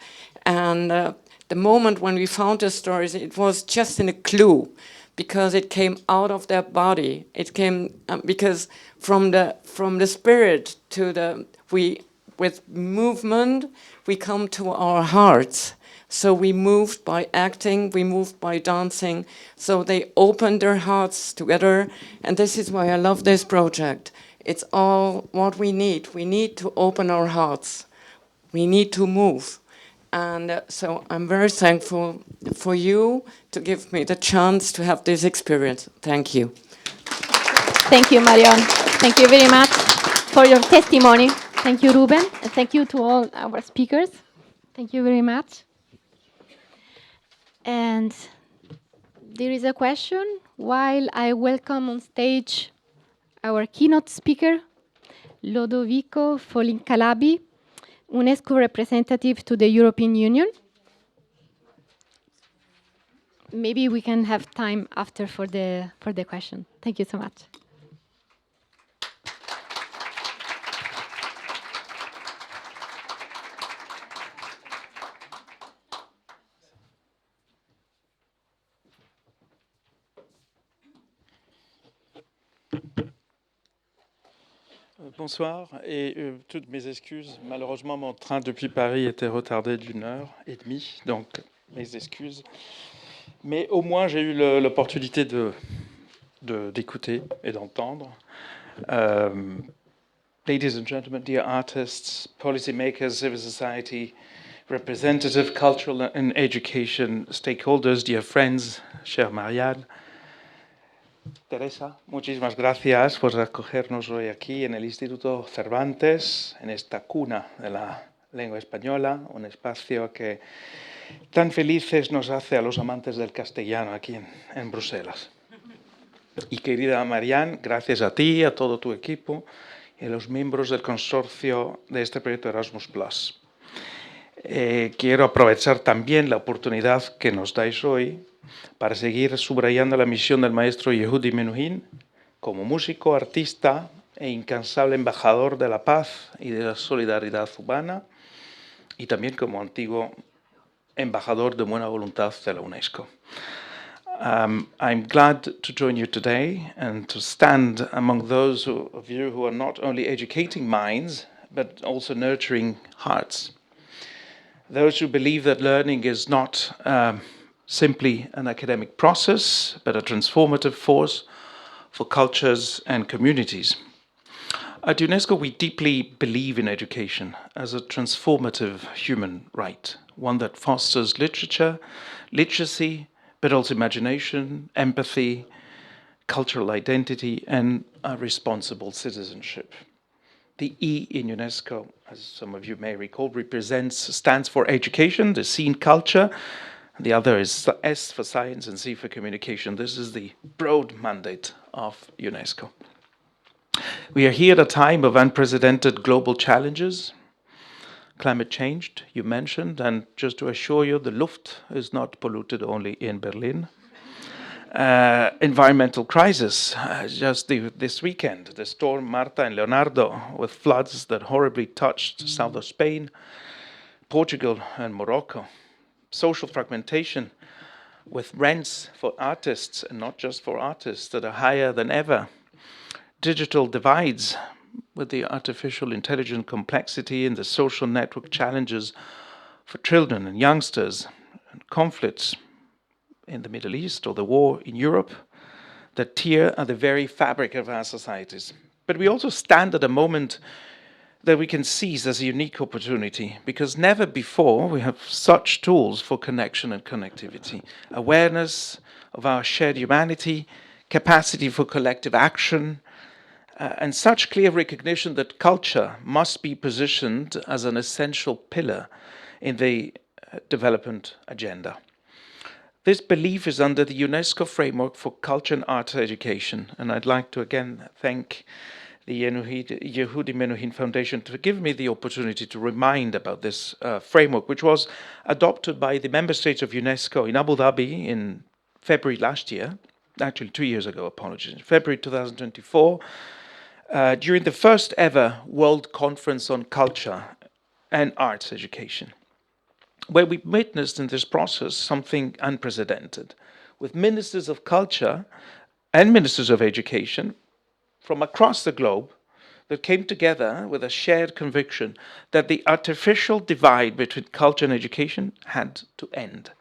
And the moment when we found the stories, it was just in a clue, because it came out of their body. It came because from the spirit to with movement, we come to our hearts. So we moved by acting, we moved by dancing. So they opened their hearts together. And this is why I love this project. It's all what we need. We need to open our hearts. We need to move. And so I'm very thankful for you to give me the chance to have this experience. Thank you. Thank you, Marion. Thank you very much for your testimony. Thank you, Ruben. And thank you to all our speakers. Thank you very much. And there is a question while I welcome on stage our keynote speaker, Lodovico Folincalabi, UNESCO representative to the European Union. Maybe we can have time after for the question. Thank you so much. Bonsoir et toutes mes excuses. Malheureusement, mon train depuis Paris était retardé d'1h30, donc mes excuses. Mais au moins, j'ai eu l'opportunité d'écouter et d'entendre. Ladies and gentlemen, dear artists, policymakers, civil society, representative, cultural and education stakeholders, dear friends, chère Marianne, Teresa, muchísimas gracias por acogernos hoy aquí en el Instituto Cervantes, en esta cuna de la lengua española, un espacio que tan felices nos hace a los amantes del castellano aquí en Bruselas. Y querida Marianne, gracias a ti, a todo tu equipo y a los miembros del consorcio de este proyecto Erasmus+. Quiero aprovechar también la oportunidad que nos dais hoy para seguir subrayando la misión del maestro Yehudi Menuhin como músico, artista e incansable embajador de la paz y de la solidaridad humana, y también como antiguo embajador de buena voluntad de la UNESCO. I'm glad to join you today and to stand among those of you who are not only educating minds, but also nurturing hearts. Those who believe that learning is not simply an academic process, but a transformative force for cultures and communities. At UNESCO, we deeply believe in education as a transformative human right, one that fosters literacy, but also imagination, empathy, cultural identity, and a responsible citizenship. The E in UNESCO, as some of you may recall, stands for education, the C in culture, the other is S for science and C for communication. This is the broad mandate of UNESCO. We are here at a time of unprecedented global challenges. Climate change, you mentioned, and just to assure you, the Luft is not polluted only in Berlin. Environmental crisis, just this weekend, the storm Marta and Leonardo, with floods that horribly touched south of Spain, Portugal and Morocco. Social fragmentation, with rents for artists, and not just for artists, that are higher than ever. Digital divides, with the artificial intelligence complexity and the social network challenges for children and youngsters, and conflicts in the Middle East or the war in Europe that tear at the very fabric of our societies. But we also stand at a moment that we can seize as a unique opportunity, because never before we have such tools for connection and connectivity, awareness of our shared humanity, capacity for collective action, and such clear recognition that culture must be positioned as an essential pillar in the development agenda. This belief is under the UNESCO framework for culture and arts education, and I'd like to again thank the Yehudi Menuhin Foundation to give me the opportunity to remind about this framework, which was adopted by the member states of UNESCO in Abu Dhabi in February last year, actually 2 years ago, apologies, February 2024, during the first ever World Conference on Culture and Arts Education, where we witnessed in this process something unprecedented, with ministers of culture and ministers of education from across the globe that came together with a shared conviction that the artificial divide between culture and education had to end.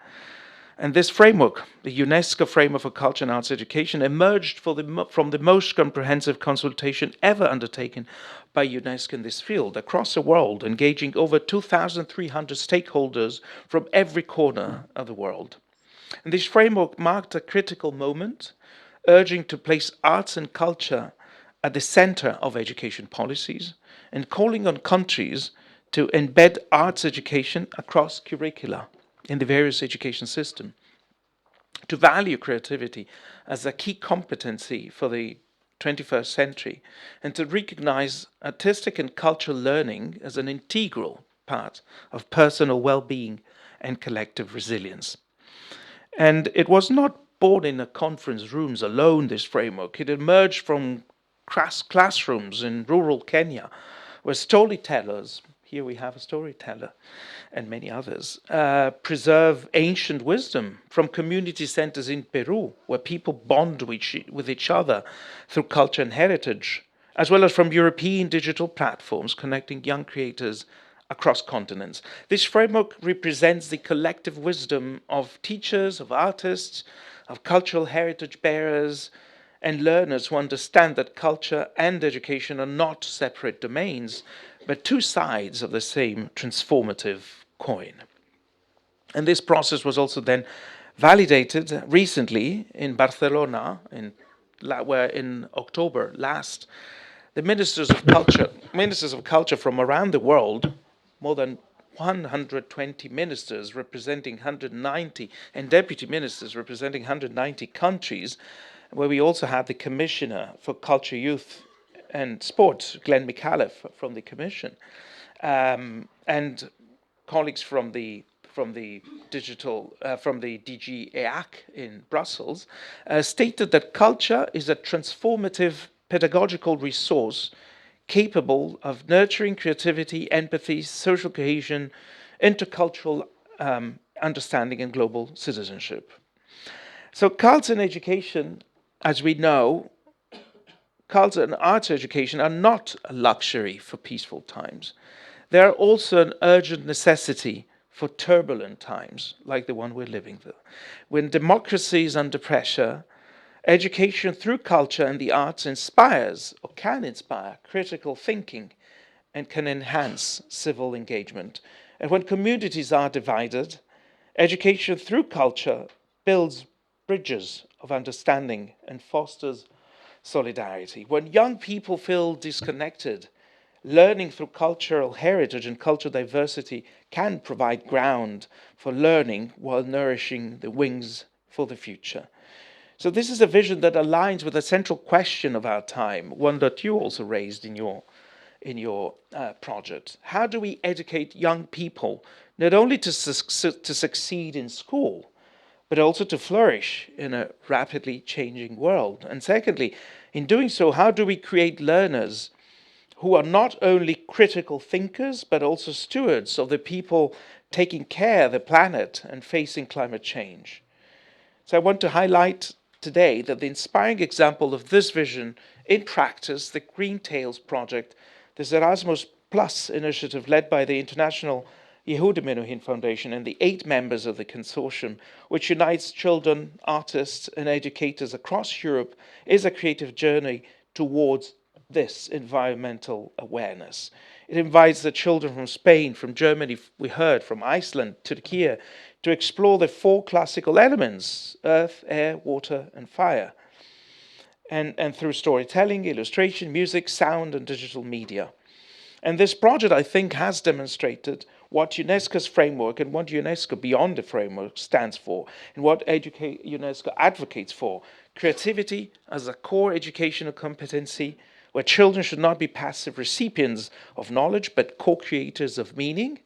And this framework, the UNESCO Framework for Culture and Arts Education, emerged from the most comprehensive consultation ever undertaken by UNESCO in this field, across the world, engaging over 2,300 stakeholders from every corner of the world. And this framework marked a critical moment, urging to place arts and culture at the center of education policies, and calling on countries to embed arts education across curricula in the various education systems, to value creativity as a key competency for the 21st century, and to recognize artistic and cultural learning as an integral part of personal well-being and collective resilience. And it was not born in the conference rooms alone, this framework. It emerged from classrooms in rural Kenya, where storytellers, here we have a storyteller, and many others, preserve ancient wisdom, from community centers in Peru, where people bond with each other through culture and heritage, as well as from European digital platforms connecting young creators across continents. This framework represents the collective wisdom of teachers, of artists, of cultural heritage bearers, and learners who understand that culture and education are not separate domains, but two sides of the same transformative coin. And this process was also then validated recently in Barcelona, where in October last, the ministers of culture from around the world, more than 120 ministers representing 190, and deputy ministers representing 190 countries, where we also had the Commissioner for Culture, Youth and Sport, Glenn McAuliffe from the Commission, and colleagues from the DG EAC in Brussels, stated that culture is a transformative pedagogical resource capable of nurturing creativity, empathy, social cohesion, intercultural understanding and global citizenship. So culture and education, as we know, culture and arts education are not a luxury for peaceful times. They are also an urgent necessity for turbulent times, like the one we're living through. When democracy is under pressure, education through culture and the arts inspires or can inspire critical thinking and can enhance civil engagement. And when communities are divided, education through culture builds bridges of understanding and fosters solidarity. When young people feel disconnected, learning through cultural heritage and cultural diversity can provide ground for learning while nourishing the wings for the future. So this is a vision that aligns with a central question of our time, one that you also raised in your project. How do we educate young people not only to succeed in school, but also to flourish in a rapidly changing world? And secondly, in doing so, how do we create learners who are not only critical thinkers, but also stewards of the people taking care of the planet and facing climate change? So I want to highlight today that the inspiring example of this vision in practice, the Green Tales project, this Erasmus Plus initiative led by the International Yehuda Menuhin Foundation and the 8 members of the consortium, which unites children, artists, and educators across Europe, is a creative journey towards this environmental awareness. It invites the children from Spain, from Germany, we heard, from Iceland, Turkey, to explore the 4 classical elements: earth, air, water, and fire. And through storytelling, illustration, music, sound, and digital media. And this project, I think, has demonstrated what UNESCO's framework and what UNESCO beyond the framework stands for, and what UNESCO advocates for: creativity as a core educational competency, where children should not be passive recipients of knowledge, but co-creators of meaning,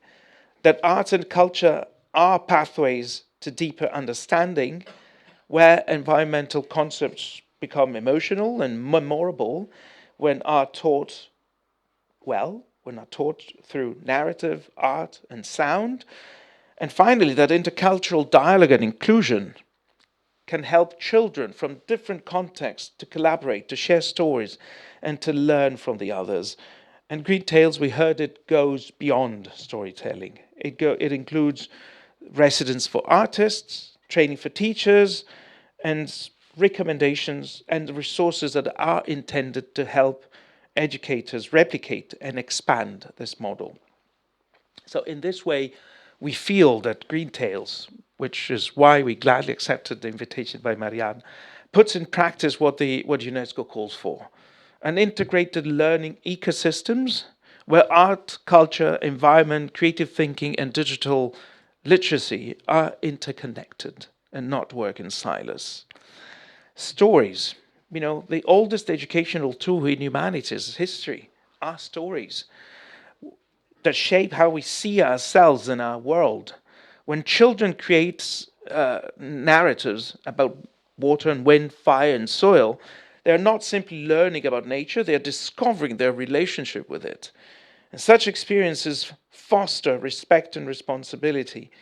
that arts and culture are pathways to deeper understanding, where environmental concepts become emotional and memorable when are taught well, when are taught through narrative, art, and sound. And finally, that intercultural dialogue and inclusion can help children from different contexts to collaborate, to share stories, and to learn from the others. And Green Tales, we heard, it goes beyond storytelling. It includes residence for artists, training for teachers, and recommendations and resources that are intended to help educators replicate and expand this model. So in this way, we feel that Green Tales, which is why we gladly accepted the invitation by Marianne, puts in practice what UNESCO calls for: an integrated learning ecosystems where art, culture, environment, creative thinking, and digital literacy are interconnected and not work in silos. Stories. The oldest educational tool in humanities history are stories that shape how we see ourselves and our world. When children create narratives about water and wind, fire and soil, they're not simply learning about nature, they're discovering their relationship with it. And such experiences foster respect and responsibility,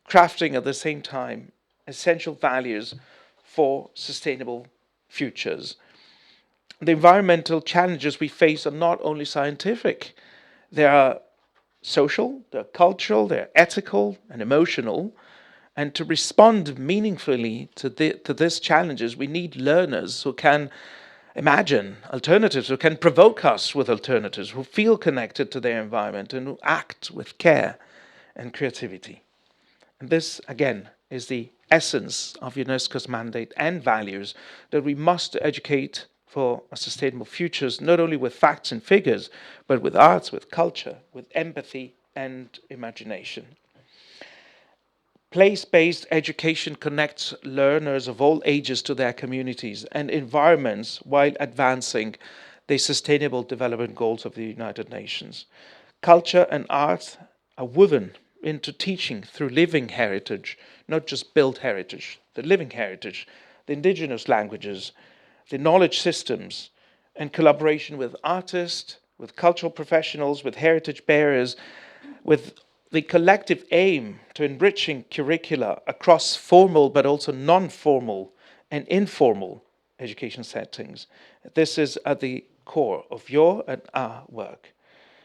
crafting at the same time essential values for sustainable futures. The environmental challenges we face are not only scientific, they are social, they're cultural, they're ethical and emotional. And to respond meaningfully to these challenges, we need learners who can imagine alternatives, who can provoke us with alternatives, who feel connected to their environment and who act with care and creativity. And this, again, is the essence of UNESCO's mandate and values, that we must educate for a sustainable futures, not only with facts and figures, but with arts, with culture, with empathy and imagination. Place-based education connects learners of all ages to their communities and environments while advancing the Sustainable Development Goals of the United Nations. Culture and art are woven into teaching through living heritage, not just built heritage, the living heritage, the indigenous languages, the knowledge systems, and collaboration with artists, with cultural professionals, with heritage bearers, with the collective aim to enriching curricula across formal but also non-formal and informal education settings. This is at the core of your and our work.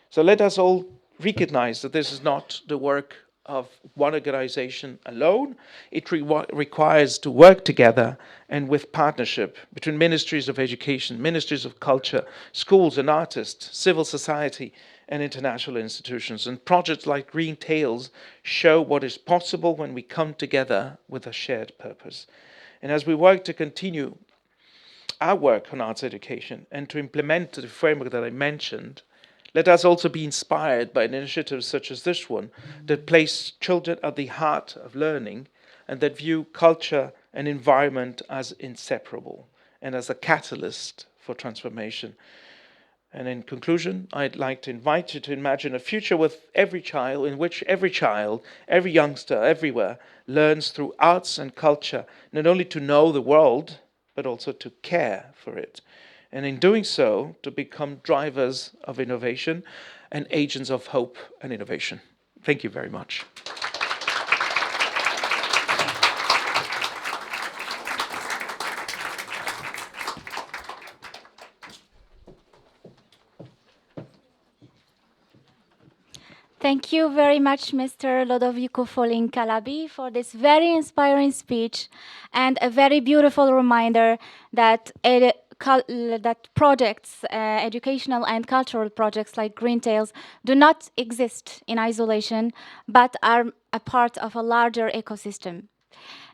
So let us all recognize that this is not the work of one organization alone. It requires to work together and with partnership between ministries of education, ministries of culture, schools and artists, civil society and international institutions. And projects like Green Tales show what is possible when we come together with a shared purpose. And as we work to continue our work on arts education and to implement the framework that I mentioned, let us also be inspired by initiatives such as this one that place children at the heart of learning and that view culture and environment as inseparable and as a catalyst for transformation. And in conclusion, I'd like to invite you to imagine a future with every child, in which every child, every youngster, everywhere, learns through arts and culture, not only to know the world, but also to care for it. And in doing so, to become drivers of innovation and agents of hope and innovation. Thank you very much. Thank you very much, Mr. Lodovico Folin Calabi, for this very inspiring speech and a very beautiful reminder that projects, educational and cultural projects like Green Tales do not exist in isolation, but are a part of a larger ecosystem.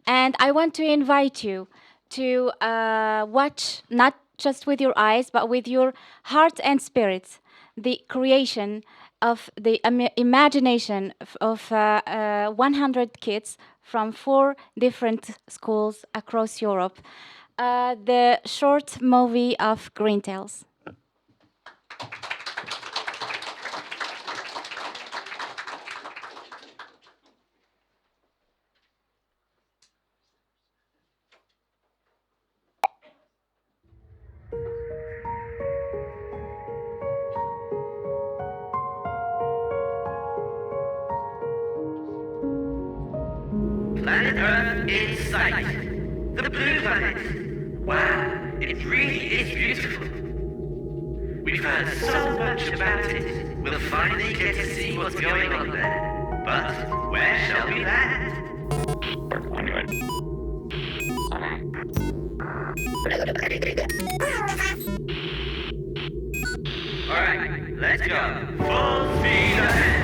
And I want to invite you to watch, not just with your eyes, but with your heart and spirit, the creation of the imagination of 100 kids from 4 different schools across Europe. The short movie of Green Tales. Planet Earth in sight. The blue planet. Wow, it really is beautiful. We've heard so much about it. We'll finally get to see what's going on there. But where shall we land? Alright, let's go. Full speed ahead.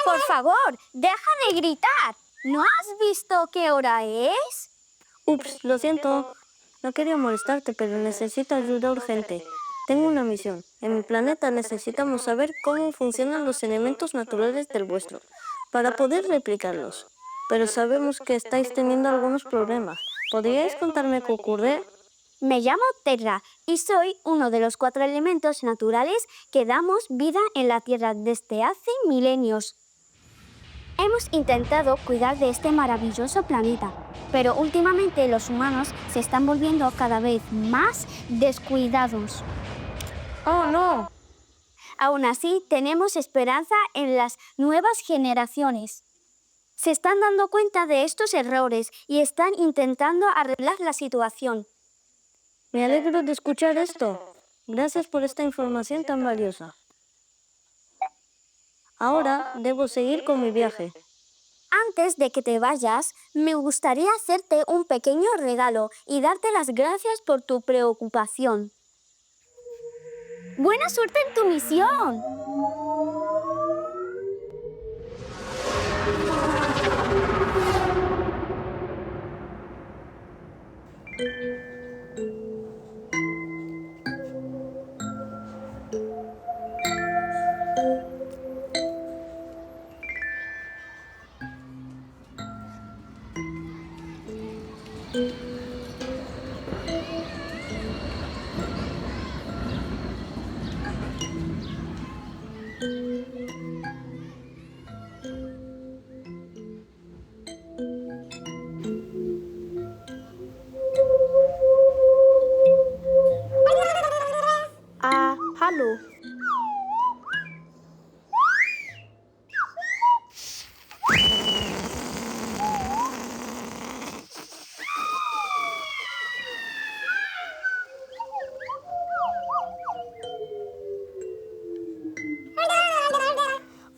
Por favor, deja de gritar. ¿No has visto qué hora es? Ups, lo siento. No quería molestarte, pero necesito ayuda urgente. Tengo una misión. En mi planeta necesitamos saber cómo funcionan los elementos naturales del vuestro, para poder replicarlos. Pero sabemos que estáis teniendo algunos problemas. ¿Podríais contarme qué ocurre? Me llamo Terra y soy uno de los 4 elementos naturales que damos vida en la Tierra desde hace milenios. Hemos intentado cuidar de este maravilloso planeta, pero últimamente los humanos se están volviendo cada vez más descuidados. ¡Oh, no! Aún así, tenemos esperanza en las nuevas generaciones. Se están dando cuenta de estos errores y están intentando arreglar la situación. Me alegro de escuchar esto. Gracias por esta información tan valiosa. Ahora debo seguir con mi viaje. Antes de que te vayas, me gustaría hacerte un pequeño regalo y darte las gracias por tu preocupación. ¡Buena suerte en tu misión!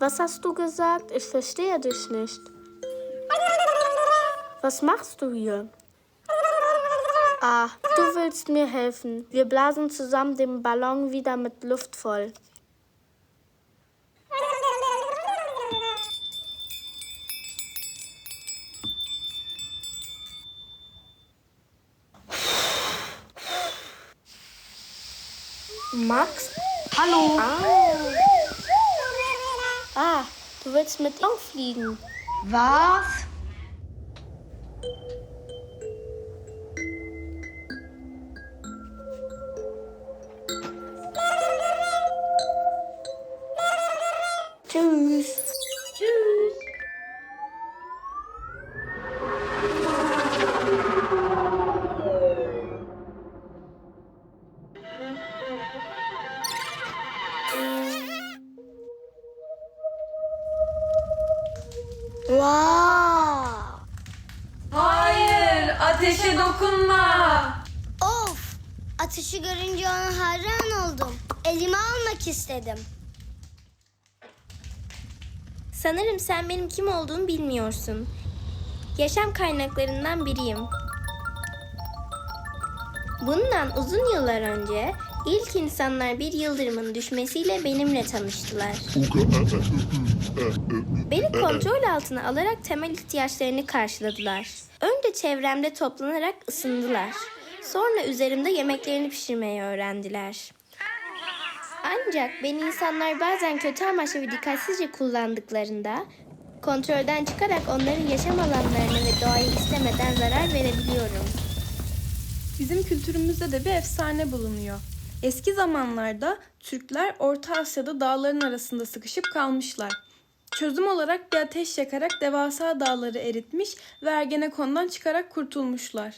Was hast du gesagt? Ich verstehe dich nicht. Was machst du hier? Ah, du willst mir helfen. Wir blasen zusammen den Ballon wieder mit Luft voll. Max? Hallo. Ah, du willst mit ihm fliegen. Was? Tschüss. Tschüss. Wow. Hayır, ateşe dokunma. Of! Ateşi görünce ona hayran oldum. Elime almak istedim. Sanırım sen benim kim olduğumu bilmiyorsun. Yaşam kaynaklarından biriyim. Bundan uzun yıllar önce ilk insanlar bir yıldırımın düşmesiyle benimle tanıştılar. Beni kontrol altına alarak temel ihtiyaçlarını karşıladılar. Önce çevremde toplanarak ısındılar. Sonra üzerimde yemeklerini pişirmeyi öğrendiler. Ancak beni insanlar bazen kötü amaçlı ve dikkatsizce kullandıklarında kontrolden çıkarak onların yaşam alanlarına ve doğayı istemeden zarar verebiliyorum. Bizim kültürümüzde de bir efsane bulunuyor. Eski zamanlarda Türkler Orta Asya'da dağların arasında sıkışıp kalmışlar. Çözüm olarak bir ateş yakarak devasa dağları eritmiş ve Ergenekon'dan çıkarak kurtulmuşlar.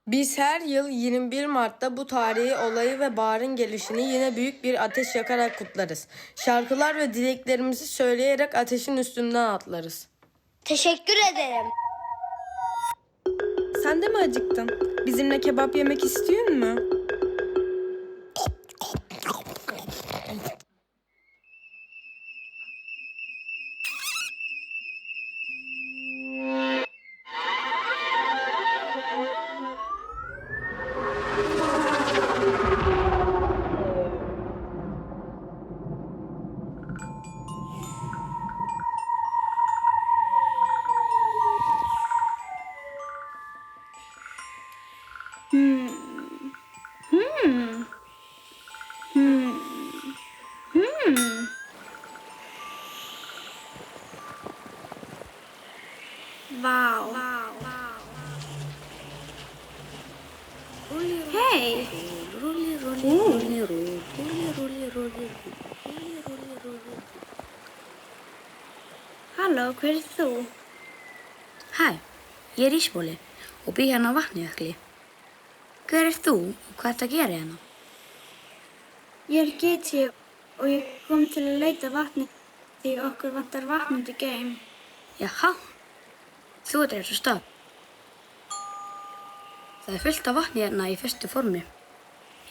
Biz her yıl 21 Mart'ta bu tarihi olayı ve baharın gelişini yine büyük bir ateş yakarak kutlarız. Şarkılar ve dileklerimizi söyleyerek ateşin üstünden atlarız. Teşekkür ederim. Sen de mi acıktın? Bizimle kebap yemek istiyor musun? Wow. Hey. Halló, hver er þú? Hæ, ég er Ísbóli og bý hérna á Vatnajökli. Hver er þú og hvað ertu að gera hérna? Ég er Giti og ég kom til að leita vatni því okkur vantar vatn út í geim. Jaha, þú ert þessu stað. Það er fullt af vatni hérna í fyrstu formi.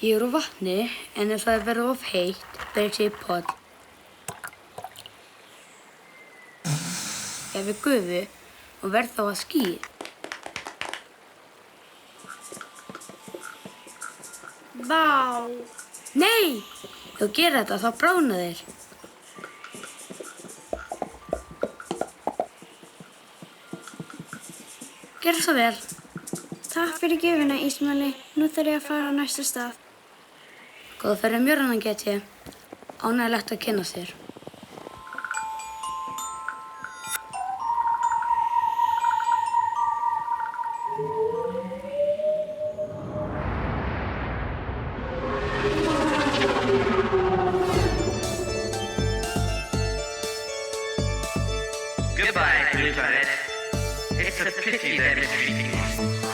Ég er úr vatni en ef það verður of heitt breytist ég í poll. Ég við gufu og verð þá að skýi. Vá! Nei! Ef þú gerir þetta þá bráðna þér. Gerðu svo vel. Takk fyrir gjöfina, Ísmaeli. Nú þarf ég að fara á næsta stað. Góða ferð mjörðan get ég. Ánægilegt að kynna þér. Goodbye, Blue Planet. It's a pity they're mistreating you.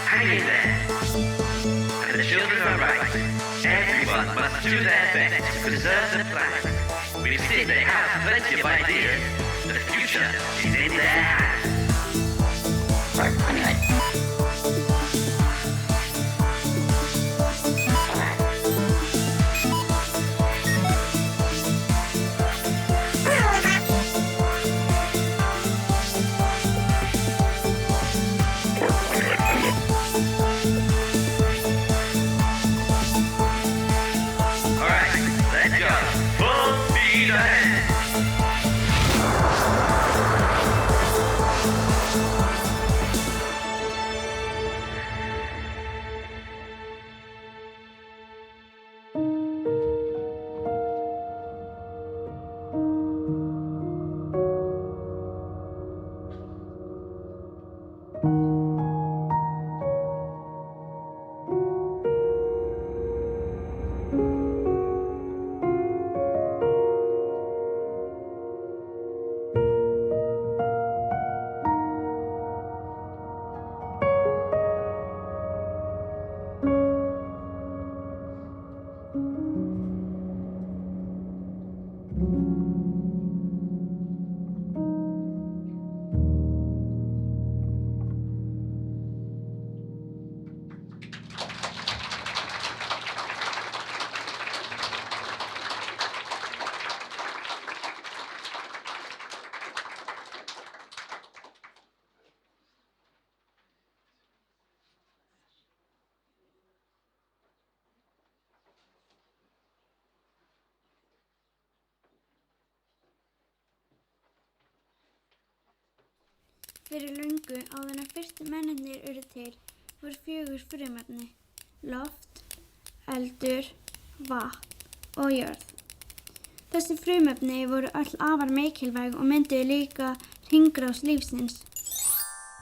Hang in there. And the children are right. Everyone must do their best to preserve the planet. We've seen they have plenty of ideas. The future is in their hands. Fyrir löngu áður en fyrstu mennirnir urðu til voru 4 frumefni: loft, eldur, vatn og jörð. Þessi frumefni voru öll afar mikilvæg og mynduðu líka hringrás lífsins.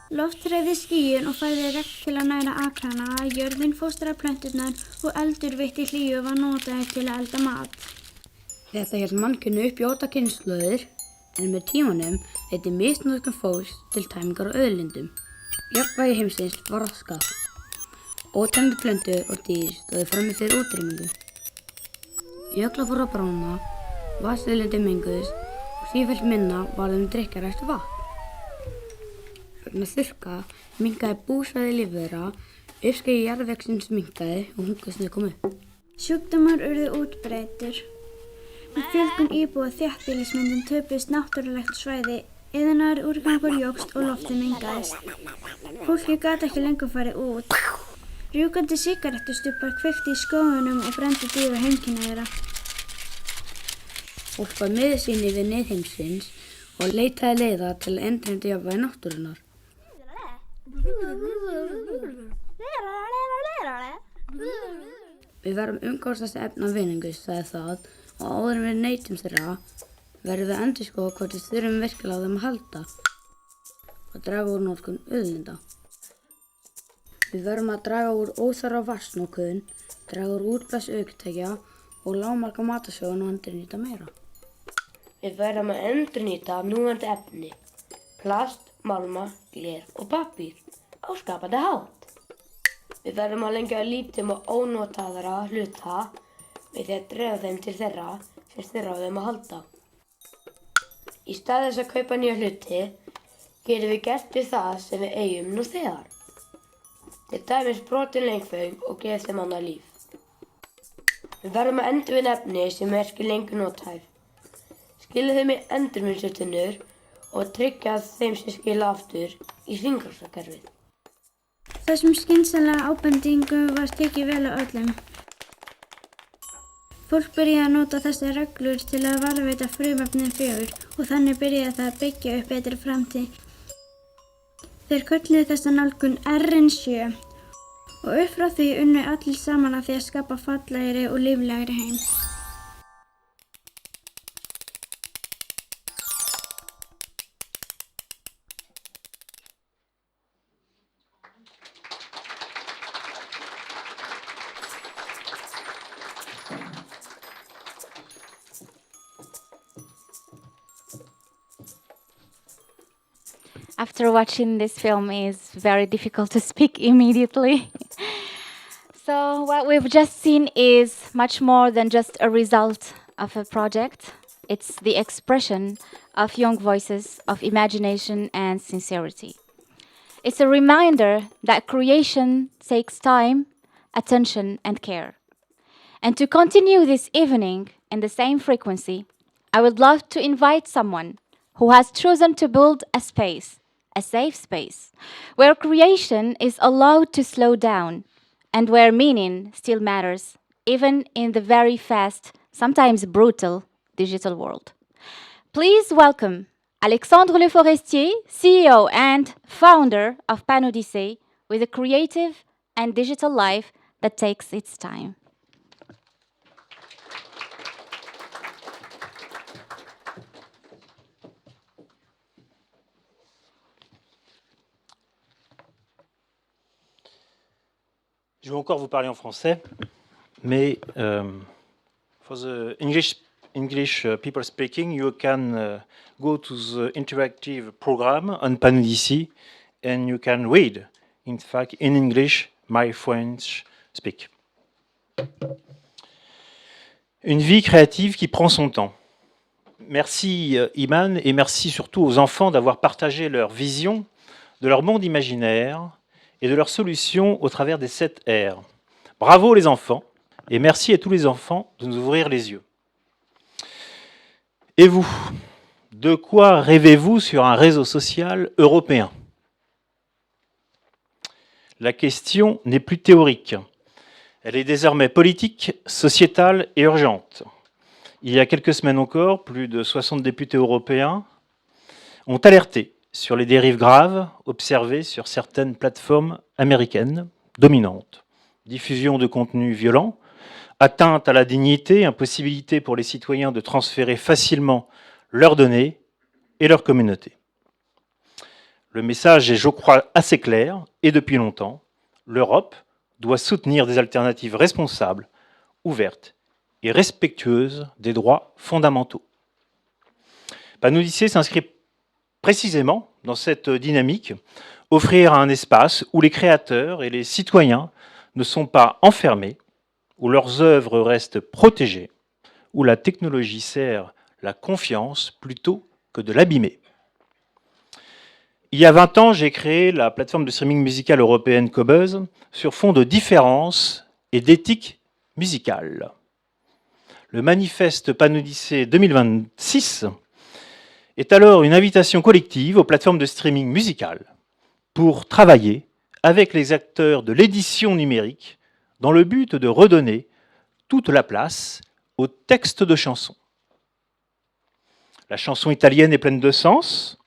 Loft hreyfði skýin og færði regn til að næra akrana, jörðin fóstraði plönturnar og eldur veitti hlýju og var notaður til að elda mat. Þetta hélt mannkynið upp í 8 kynslóðir, en með tímanum leiddi misnotkun fólks til tæmingar á auðlindum. Jafnvægi heimsins var raskað. Óteljandi plöntur og dýr stóðu frammi fyrir útrýmingu. Jöklar fóru að bráðna, vatnsauðlindir menguðust og sífellt minna varð drykkjarhæft vatn. Vegna þurrka minnkaði búsvæði lífvera, uppskeið jarðvegsins minnkaði og hungursneyð kom upp. Sjúkdómar urðu útbreiddir. Með fjölgun íbúa þéttbýlismyndun töpuðust náttúrulegt svæði, iðnaður, úrgangur jókst og loftið mengaðist. Fólkið gat ekki lengur farið út. Rjúkandi sígarettustubbar kveiktu í skógunum og brenndu dýr og heimkynni þeirra. Fólk var miður sín yfir neyðheimsins og leitaði leiða til að endurheimta jafnvægi náttúrunnar. Við verðum umgangast efna vinningu, sagði það, og áður en við neytum þeirra verðum við að endurskoða hvort við þurfum virkilega á þeim að halda og draga úr notkun auðlinda. Við verðum að draga úr óþarfa vatnsnotkun, draga úr útblæstri ökutækja og lágmarka matarsjóðan og endurnýta meira. Við verðum að endurnýta núverandi efni, plast, málma, gler og pappír á skapandi hátt. Við verðum að lengja líftíma ónotaðra hluta með því að dreifa þeim til þeirra sem þurfa á þeim að halda. Í stað þess að kaupa nýja hluti getum við gert við það sem við eigum nú þegar. Til dæmis brotin leikföng og gefa þeim annað líf. Við verðum að endurvinna efni sem er ekki lengur nothæf. Skila þeim í endurvinnsluturnur og tryggja þeim sem skila aftur í hringrásarkerfið. Þessum skynsamlega ábendingum var tekið vel á öllum. Fólk byrjaði að nota þessar reglur til að varðveita frumefnin 4 og þannig byrjaði það að byggja upp betri framtíð. Þeir kölluðu þessa nálgun RN7 og upp frá því unnu allir saman að því að skapa fallegri og líflegri heim. After watching this film, it's very difficult to speak immediately. So what we've just seen is much more than just a result of a project. It's the expression of young voices, of imagination and sincerity. It's a reminder that creation takes time, attention and care. And to continue this evening in the same frequency, I would love to invite someone who has chosen to build a space, a safe space, where creation is allowed to slow down and where meaning still matters, even in the very fast, sometimes brutal, digital world. Please welcome Alexandre Le Forestier, CEO and founder of Pan-Odyssey, with a creative and digital life that takes its time. Je vais encore vous parler en français, mais for the English people speaking, you can go to the interactive program on Pan-Odyssey and you can read, in fact, in English, my French speak. Une vie créative qui prend son temps. Merci Iman et merci surtout aux enfants d'avoir partagé leur vision de leur monde imaginaire et de leurs solutions au travers des 7 R. Bravo les enfants, et merci à tous les enfants de nous ouvrir les yeux. Et vous, de quoi rêvez-vous sur un réseau social européen? La question n'est plus théorique. Elle est désormais politique, sociétale et urgente. Il y a quelques semaines encore, plus de 60 députés européens ont alerté sur les dérives graves observées sur certaines plateformes américaines dominantes. Diffusion de contenus violents, atteinte à la dignité, impossibilité pour les citoyens de transférer facilement leurs données et leur communauté. Le message est, je crois, assez clair, et depuis longtemps, l'Europe doit soutenir des alternatives responsables, ouvertes et respectueuses des droits fondamentaux. PanOdyssée s'inscrit précisément dans cette dynamique, offrir un espace où les créateurs et les citoyens ne sont pas enfermés, où leurs œuvres restent protégées, où la technologie sert la confiance plutôt que de l'abîmer. Il y a 20 ans, j'ai créé la plateforme de streaming musical européenne Qobuz sur fond de différence et d'éthique musicale. Le manifeste PanOdyssée 2026 est alors une invitation collective aux plateformes de streaming musical pour travailler avec les acteurs de l'édition numérique dans le but de redonner toute la place aux textes de chansons. La chanson italienne est pleine de sens,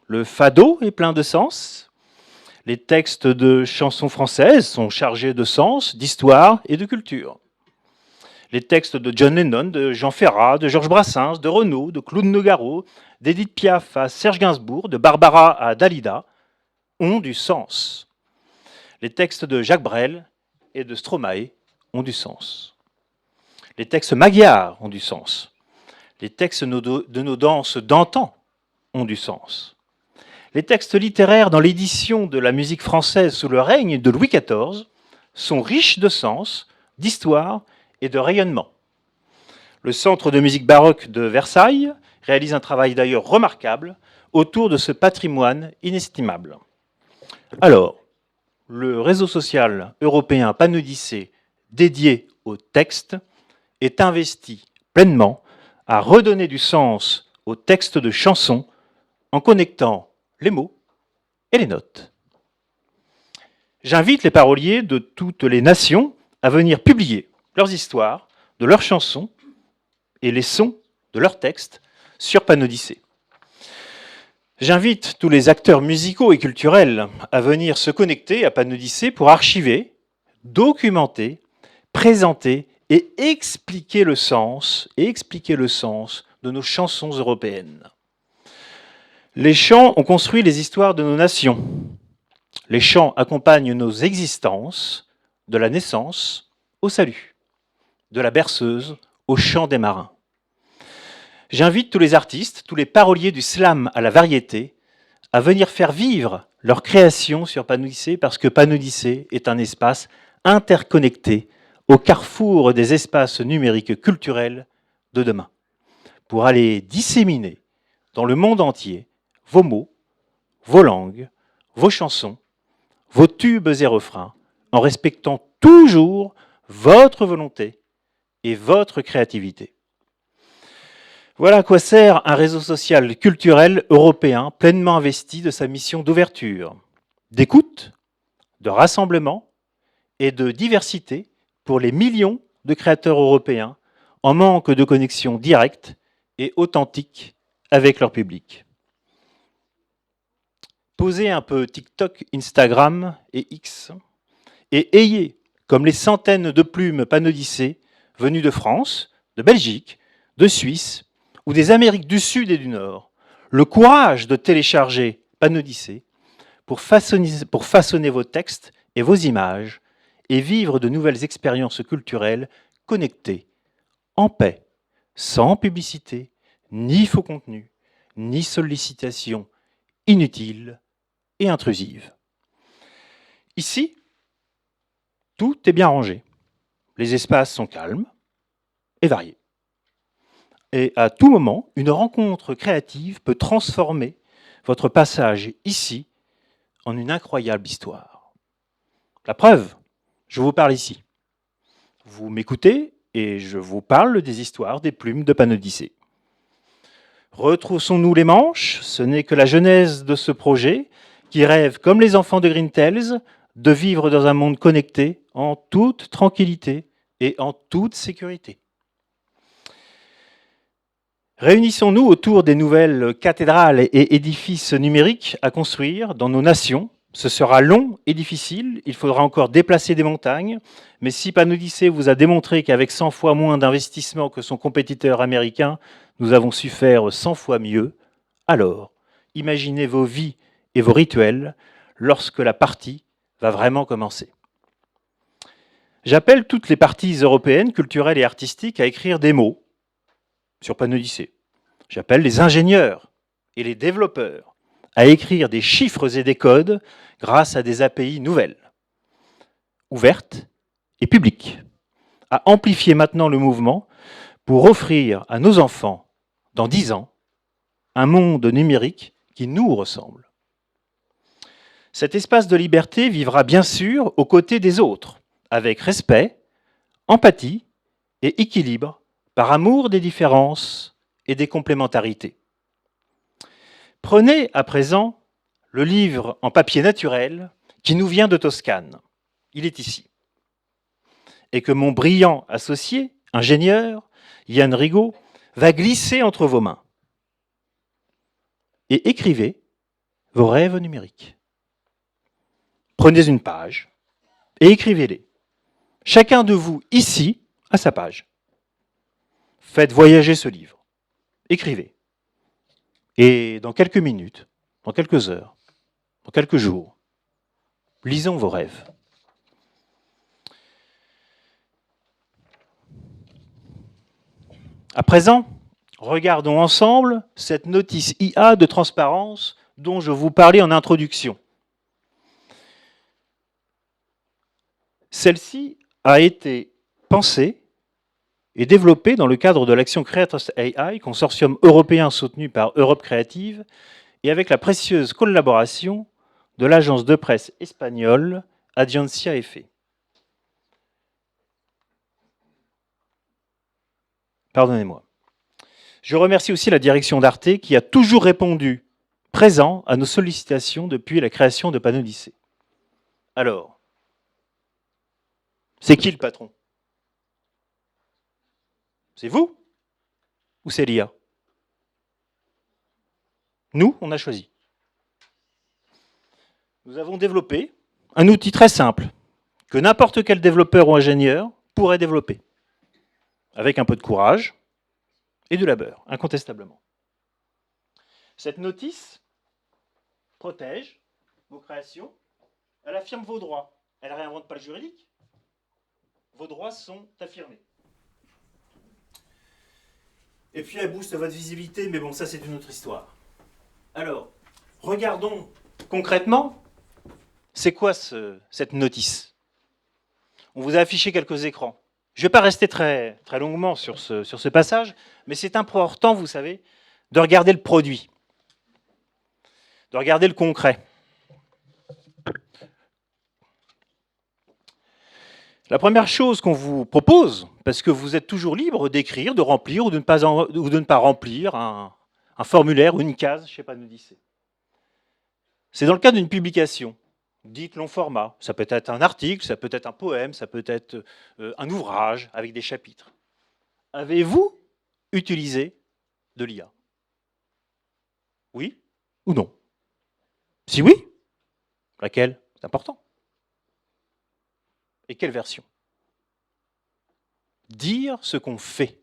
le fado est plein de sens, les textes de chansons françaises sont chargés de sens, d'histoire et de culture. Les textes de John Lennon, de Jean Ferrat, de Georges Brassens, de Renaud, de Claude Nougaro, d'Edith Piaf à Serge Gainsbourg, de Barbara à Dalida, ont du sens. Les textes de Jacques Brel et de Stromae ont du sens. Les textes magyars ont du sens. Les textes de nos danses d'antan ont du sens. Les textes littéraires dans l'édition de la musique française sous le règne de Louis XIV sont riches de sens, d'histoire et de rayonnement. Le Centre de musique baroque de Versailles réalise un travail d'ailleurs remarquable autour de ce patrimoine inestimable. Alors, le réseau social européen PanOdyssée dédié au texte est investi pleinement à redonner du sens aux textes de chansons en connectant les mots et les notes. J'invite les paroliers de toutes les nations à venir publier leurs histoires, de leurs chansons et les sons de leurs textes sur PanOdyssée. J'invite tous les acteurs musicaux et culturels à venir se connecter à PanOdyssée pour archiver, documenter, présenter et expliquer le sens de nos chansons européennes. Les chants ont construit les histoires de nos nations. Les chants accompagnent nos existences, de la naissance au salut, de la berceuse au chant des marins. J'invite tous les artistes, tous les paroliers du slam à la variété, à venir faire vivre leur création sur PanOdyssée, parce que PanOdyssée est un espace interconnecté au carrefour des espaces numériques culturels de demain, pour aller disséminer dans le monde entier vos mots, vos langues, vos chansons, vos tubes et refrains, en respectant toujours votre volonté et votre créativité. Voilà à quoi sert un réseau social culturel européen pleinement investi de sa mission d'ouverture, d'écoute, de rassemblement et de diversité pour les millions de créateurs européens en manque de connexion directe et authentique avec leur public. Posez un peu TikTok, Instagram et X et ayez, comme les centaines de plumes PanOdyssée venues de France, de Belgique, de Suisse ou des Amériques du Sud et du Nord, le courage de télécharger PanOdyssée pour façonner vos textes et vos images et vivre de nouvelles expériences culturelles connectées, en paix, sans publicité, ni faux contenu, ni sollicitation inutile et intrusive. Ici, tout est bien rangé. Les espaces sont calmes et variés. Et à tout moment, une rencontre créative peut transformer votre passage ici en une incroyable histoire. La preuve, je vous parle ici. Vous m'écoutez et je vous parle des histoires des plumes de PanOdyssée. Retroussons-nous les manches, ce n'est que la genèse de ce projet qui rêve, comme les enfants de Green Tales, de vivre dans un monde connecté en toute tranquillité et en toute sécurité. Réunissons-nous autour des nouvelles cathédrales et édifices numériques à construire dans nos nations. Ce sera long et difficile, il faudra encore déplacer des montagnes, mais si PanOdyssée vous a démontré qu'avec 100 fois moins d'investissement que son compétiteur américain, nous avons su faire 100 fois mieux, alors imaginez vos vies et vos rituels lorsque la partie va vraiment commencer. J'appelle toutes les parties européennes, culturelles et artistiques à écrire des mots sur PanOdyssée. J'appelle les ingénieurs et les développeurs à écrire des chiffres et des codes grâce à des API nouvelles, ouvertes et publiques, à amplifier maintenant le mouvement pour offrir à nos enfants, dans 10 ans, un monde numérique qui nous ressemble. Cet espace de liberté vivra bien sûr aux côtés des autres, avec respect, empathie et équilibre, par amour des différences et des complémentarités. Prenez à présent le livre en papier naturel qui nous vient de Toscane. Il est ici. Et que mon brillant associé, ingénieur, Yann Rigaud, va glisser entre vos mains. Et écrivez vos rêves numériques. Prenez une page et écrivez-les. Chacun de vous, ici, à sa page. Faites voyager ce livre. Écrivez. Et dans quelques minutes, dans quelques heures, dans quelques jours, lisons vos rêves. À présent, regardons ensemble cette notice IA de transparence dont je vous parlais en introduction. Celle-ci a été pensée et développée dans le cadre de l'action Creators AI, consortium européen soutenu par Europe Créative, et avec la précieuse collaboration de l'agence de presse espagnole Agencia EFE. Pardonnez-moi. Je remercie aussi la direction d'Arte qui a toujours répondu présent à nos sollicitations depuis la création de PanOdyssée. Alors, c'est qui le patron? C'est vous ou c'est l'IA? Nous, on a choisi. Nous avons développé un outil très simple que n'importe quel développeur ou ingénieur pourrait développer, avec un peu de courage et de labeur, incontestablement. Cette notice protège vos créations, elle affirme vos droits, elle ne réinvente pas le juridique. Vos droits sont affirmés. Et puis elle booste votre visibilité, mais bon, ça c'est une autre histoire. Alors, regardons concrètement, c'est quoi cette notice? On vous a affiché quelques écrans. Je ne vais pas rester très longuement sur ce passage, mais c'est important, vous savez, de regarder le produit, de regarder le concret. La première chose qu'on vous propose, parce que vous êtes toujours libre d'écrire, de remplir ou de ne pas remplir un formulaire ou une case chez PanOdyssée. C'est dans le cadre d'une publication, dite long format. Ça peut être un article, ça peut être un poème, ça peut être un ouvrage avec des chapitres. Avez-vous utilisé de l'IA? Oui ou non? Si oui, laquelle? C'est important. Et quelle version? Dire ce qu'on fait.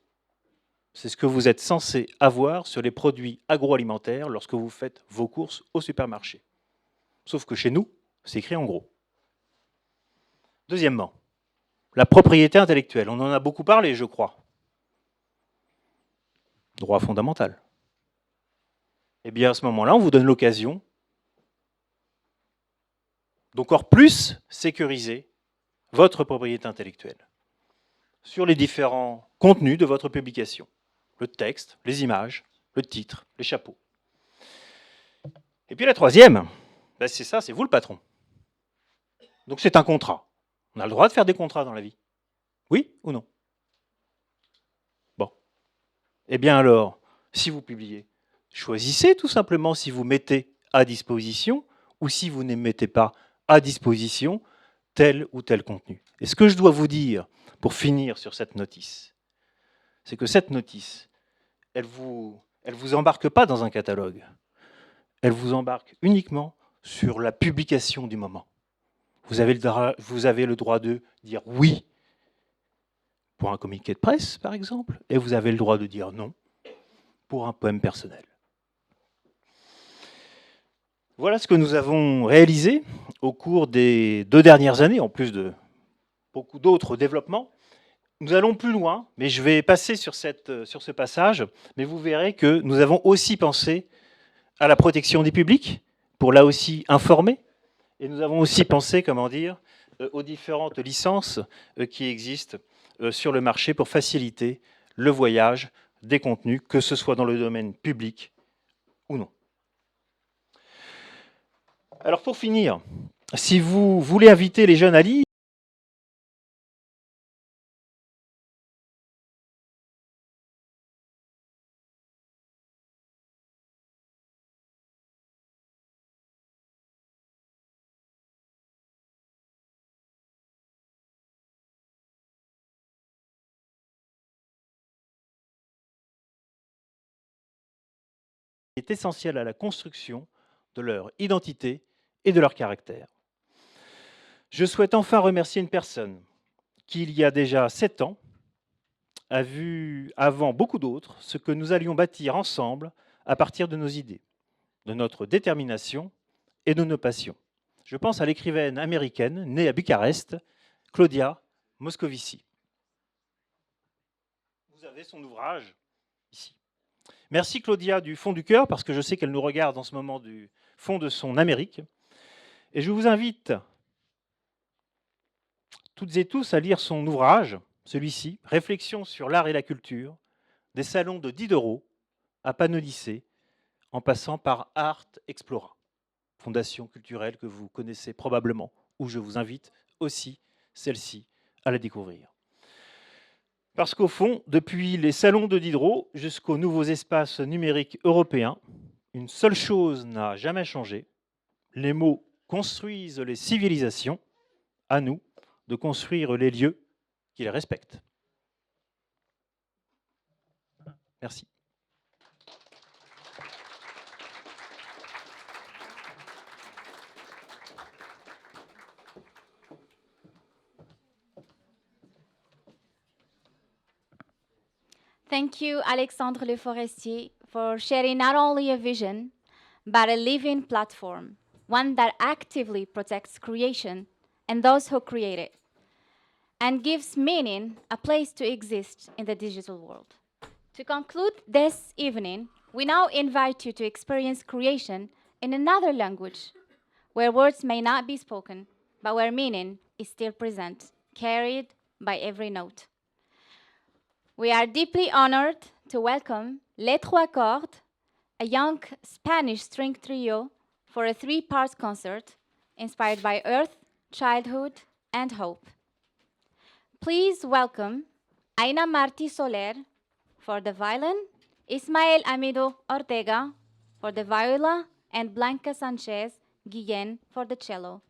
C'est ce que vous êtes censé avoir sur les produits agroalimentaires lorsque vous faites vos courses au supermarché. Sauf que chez nous, c'est écrit en gros. Deuxièmement, la propriété intellectuelle. On en a beaucoup parlé, je crois. Droit fondamental. Eh bien, à ce moment-là, on vous donne l'occasion d'encore plus sécuriser votre propriété intellectuelle sur les différents contenus de votre publication. Le texte, les images, le titre, les chapeaux. Et puis la troisième, ben c'est ça, c'est vous le patron. Donc c'est un contrat. On a le droit de faire des contrats dans la vie. Oui ou non? Bon. Eh bien alors, si vous publiez, choisissez tout simplement si vous mettez à disposition ou si vous ne mettez pas à disposition tel ou tel contenu. Et ce que je dois vous dire, pour finir sur cette notice, c'est que cette notice, elle vous embarque pas dans un catalogue. Elle vous embarque uniquement sur la publication du moment. Vous avez le droit de dire oui pour un communiqué de presse, par exemple, et vous avez le droit de dire non pour un poème personnel. Voilà ce que nous avons réalisé au cours des 2 dernières années, en plus de beaucoup d'autres développements. Nous allons plus loin, mais je vais passer sur ce passage, mais vous verrez que nous avons aussi pensé à la protection des publics, pour là aussi informer, et nous avons aussi pensé, comment dire, aux différentes licences qui existent sur le marché pour faciliter le voyage des contenus, que ce soit dans le domaine public ou non. Alors pour finir, si vous voulez inviter les jeunes à lire, est essentiel à la construction de leur identité et de leur caractère. Je souhaite enfin remercier une personne qui, il y a déjà 7 ans, a vu, avant beaucoup d'autres, ce que nous allions bâtir ensemble à partir de nos idées, de notre détermination et de nos passions. Je pense à l'écrivaine américaine née à Bucarest, Claudia Moscovici. Vous avez son ouvrage ici. Merci Claudia du fond du cœur, parce que je sais qu'elle nous regarde en ce moment du fond de son Amérique. Et je vous invite toutes et tous à lire son ouvrage, celui-ci, Réflexions sur l'art et la culture, des salons de Diderot à Panne-Lycée, en passant par Art Explora, fondation culturelle que vous connaissez probablement, où je vous invite aussi, celle-ci, à la découvrir. Parce qu'au fond, depuis les salons de Diderot jusqu'aux nouveaux espaces numériques européens, une seule chose n'a jamais changé. Les mots construisent les civilisations, à nous de construire les lieux qui les respectent. Merci. Thank you, Alexandre Le Forestier, for sharing not only a vision, but a living platform, one that actively protects creation and those who create it, and gives meaning a place to exist in the digital world. To conclude this evening, we now invite you to experience creation in another language, where words may not be spoken, but where meaning is still present, carried by every note. We are deeply honored to welcome Les Trois Cordes, a young Spanish string trio for a 3-part concert inspired by Earth, childhood, and hope. Please welcome Aina Martí Soler for the violin, Ismael Amido Ortega for the viola, and Blanca Sanchez Guillen for the cello.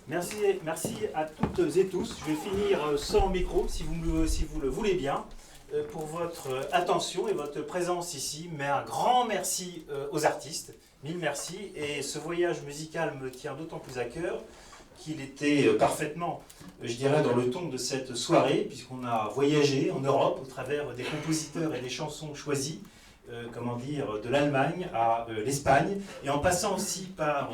Merci à toutes et tous. Je vais finir sans micro, si vous le voulez bien, pour votre attention et votre présence ici. Mais un grand merci aux artistes. Mille merci. Et ce voyage musical me tient d'autant plus à cœur qu'il était parfaitement, je dirais, dans le ton de cette soirée, puisqu'on a voyagé en Europe au travers des compositeurs et des chansons choisies, de l'Allemagne à l'Espagne, et en passant aussi par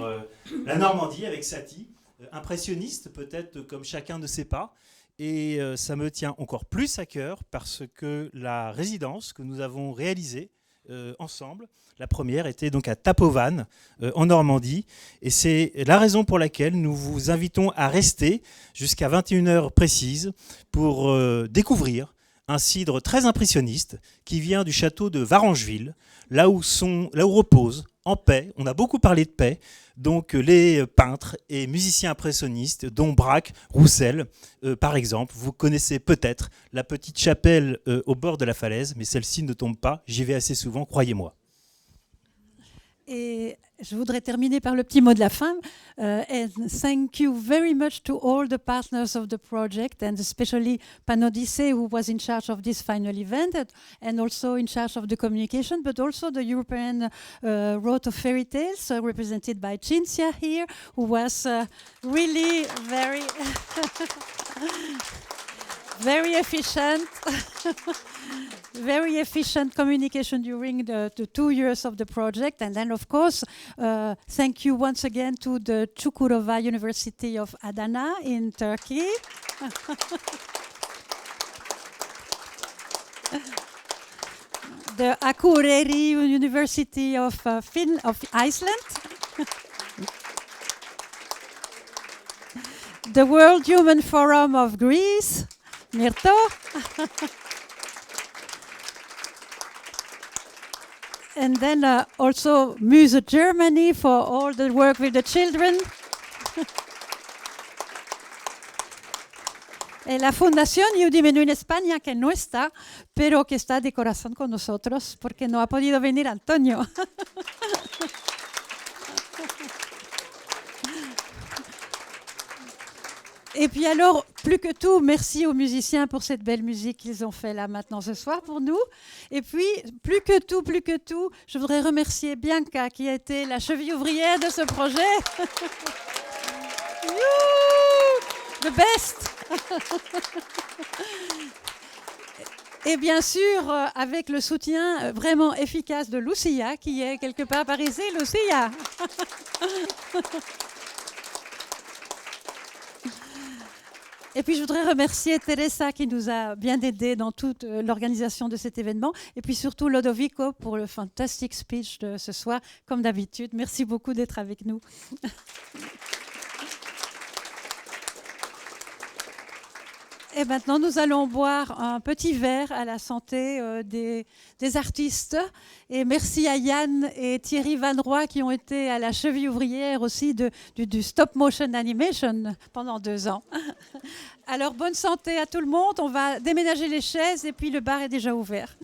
la Normandie avec Satie, impressionniste peut-être comme chacun ne sait pas. Et ça me tient encore plus à cœur parce que la résidence que nous avons réalisée ensemble, la première était donc à Tapovan, en Normandie. Et c'est la raison pour laquelle nous vous invitons à rester jusqu'à 21h précise pour découvrir un cidre très impressionniste qui vient du château de Varangeville, là où reposent en paix, on a beaucoup parlé de paix, donc les peintres et musiciens impressionnistes, dont Braque, Roussel, par exemple. Vous connaissez peut-être la petite chapelle au bord de la falaise, mais celle-ci ne tombe pas, j'y vais assez souvent, croyez-moi. Et je voudrais terminer par le petit mot de la fin. And thank you very much to all the partners of the project, and especially Panodicée, who was in charge of this final event, and also in charge of the communication, but also the European Road of Fairy Tales, represented by Cinzia here, who was really very efficient. Very efficient communication during the 2 years of the project. And then, of course, thank you once again to the Çukurova University of Adana in Turkey. The Akureyri University of Iceland. The World Human Forum of Greece, Myrto. And then also Muse Germany for all the work with the children. Y la Fundación Yehudi Menuhin España, que no está, pero que está de corazón con nosotros, porque no ha podido venir Antonio. Et puis alors, plus que tout, merci aux musiciens pour cette belle musique qu'ils ont fait là maintenant ce soir pour nous. Et puis, plus que tout, je voudrais remercier Bianca qui a été la cheville ouvrière de ce projet. The best. Et bien sûr, avec le soutien vraiment efficace de Lucia, qui est quelque part par ici. Lucia. Et puis je voudrais remercier Teresa qui nous a bien aidés dans toute l'organisation de cet événement. Et puis surtout Lodovico pour le fantastic speech de ce soir, comme d'habitude. Merci beaucoup d'être avec nous. Et maintenant, nous allons boire un petit verre à la santé des artistes. Et merci à Yann et Thierry Van Roy qui ont été à la cheville ouvrière aussi du stop motion animation pendant 2 ans. Alors, bonne santé à tout le monde. On va déménager les chaises et puis le bar est déjà ouvert.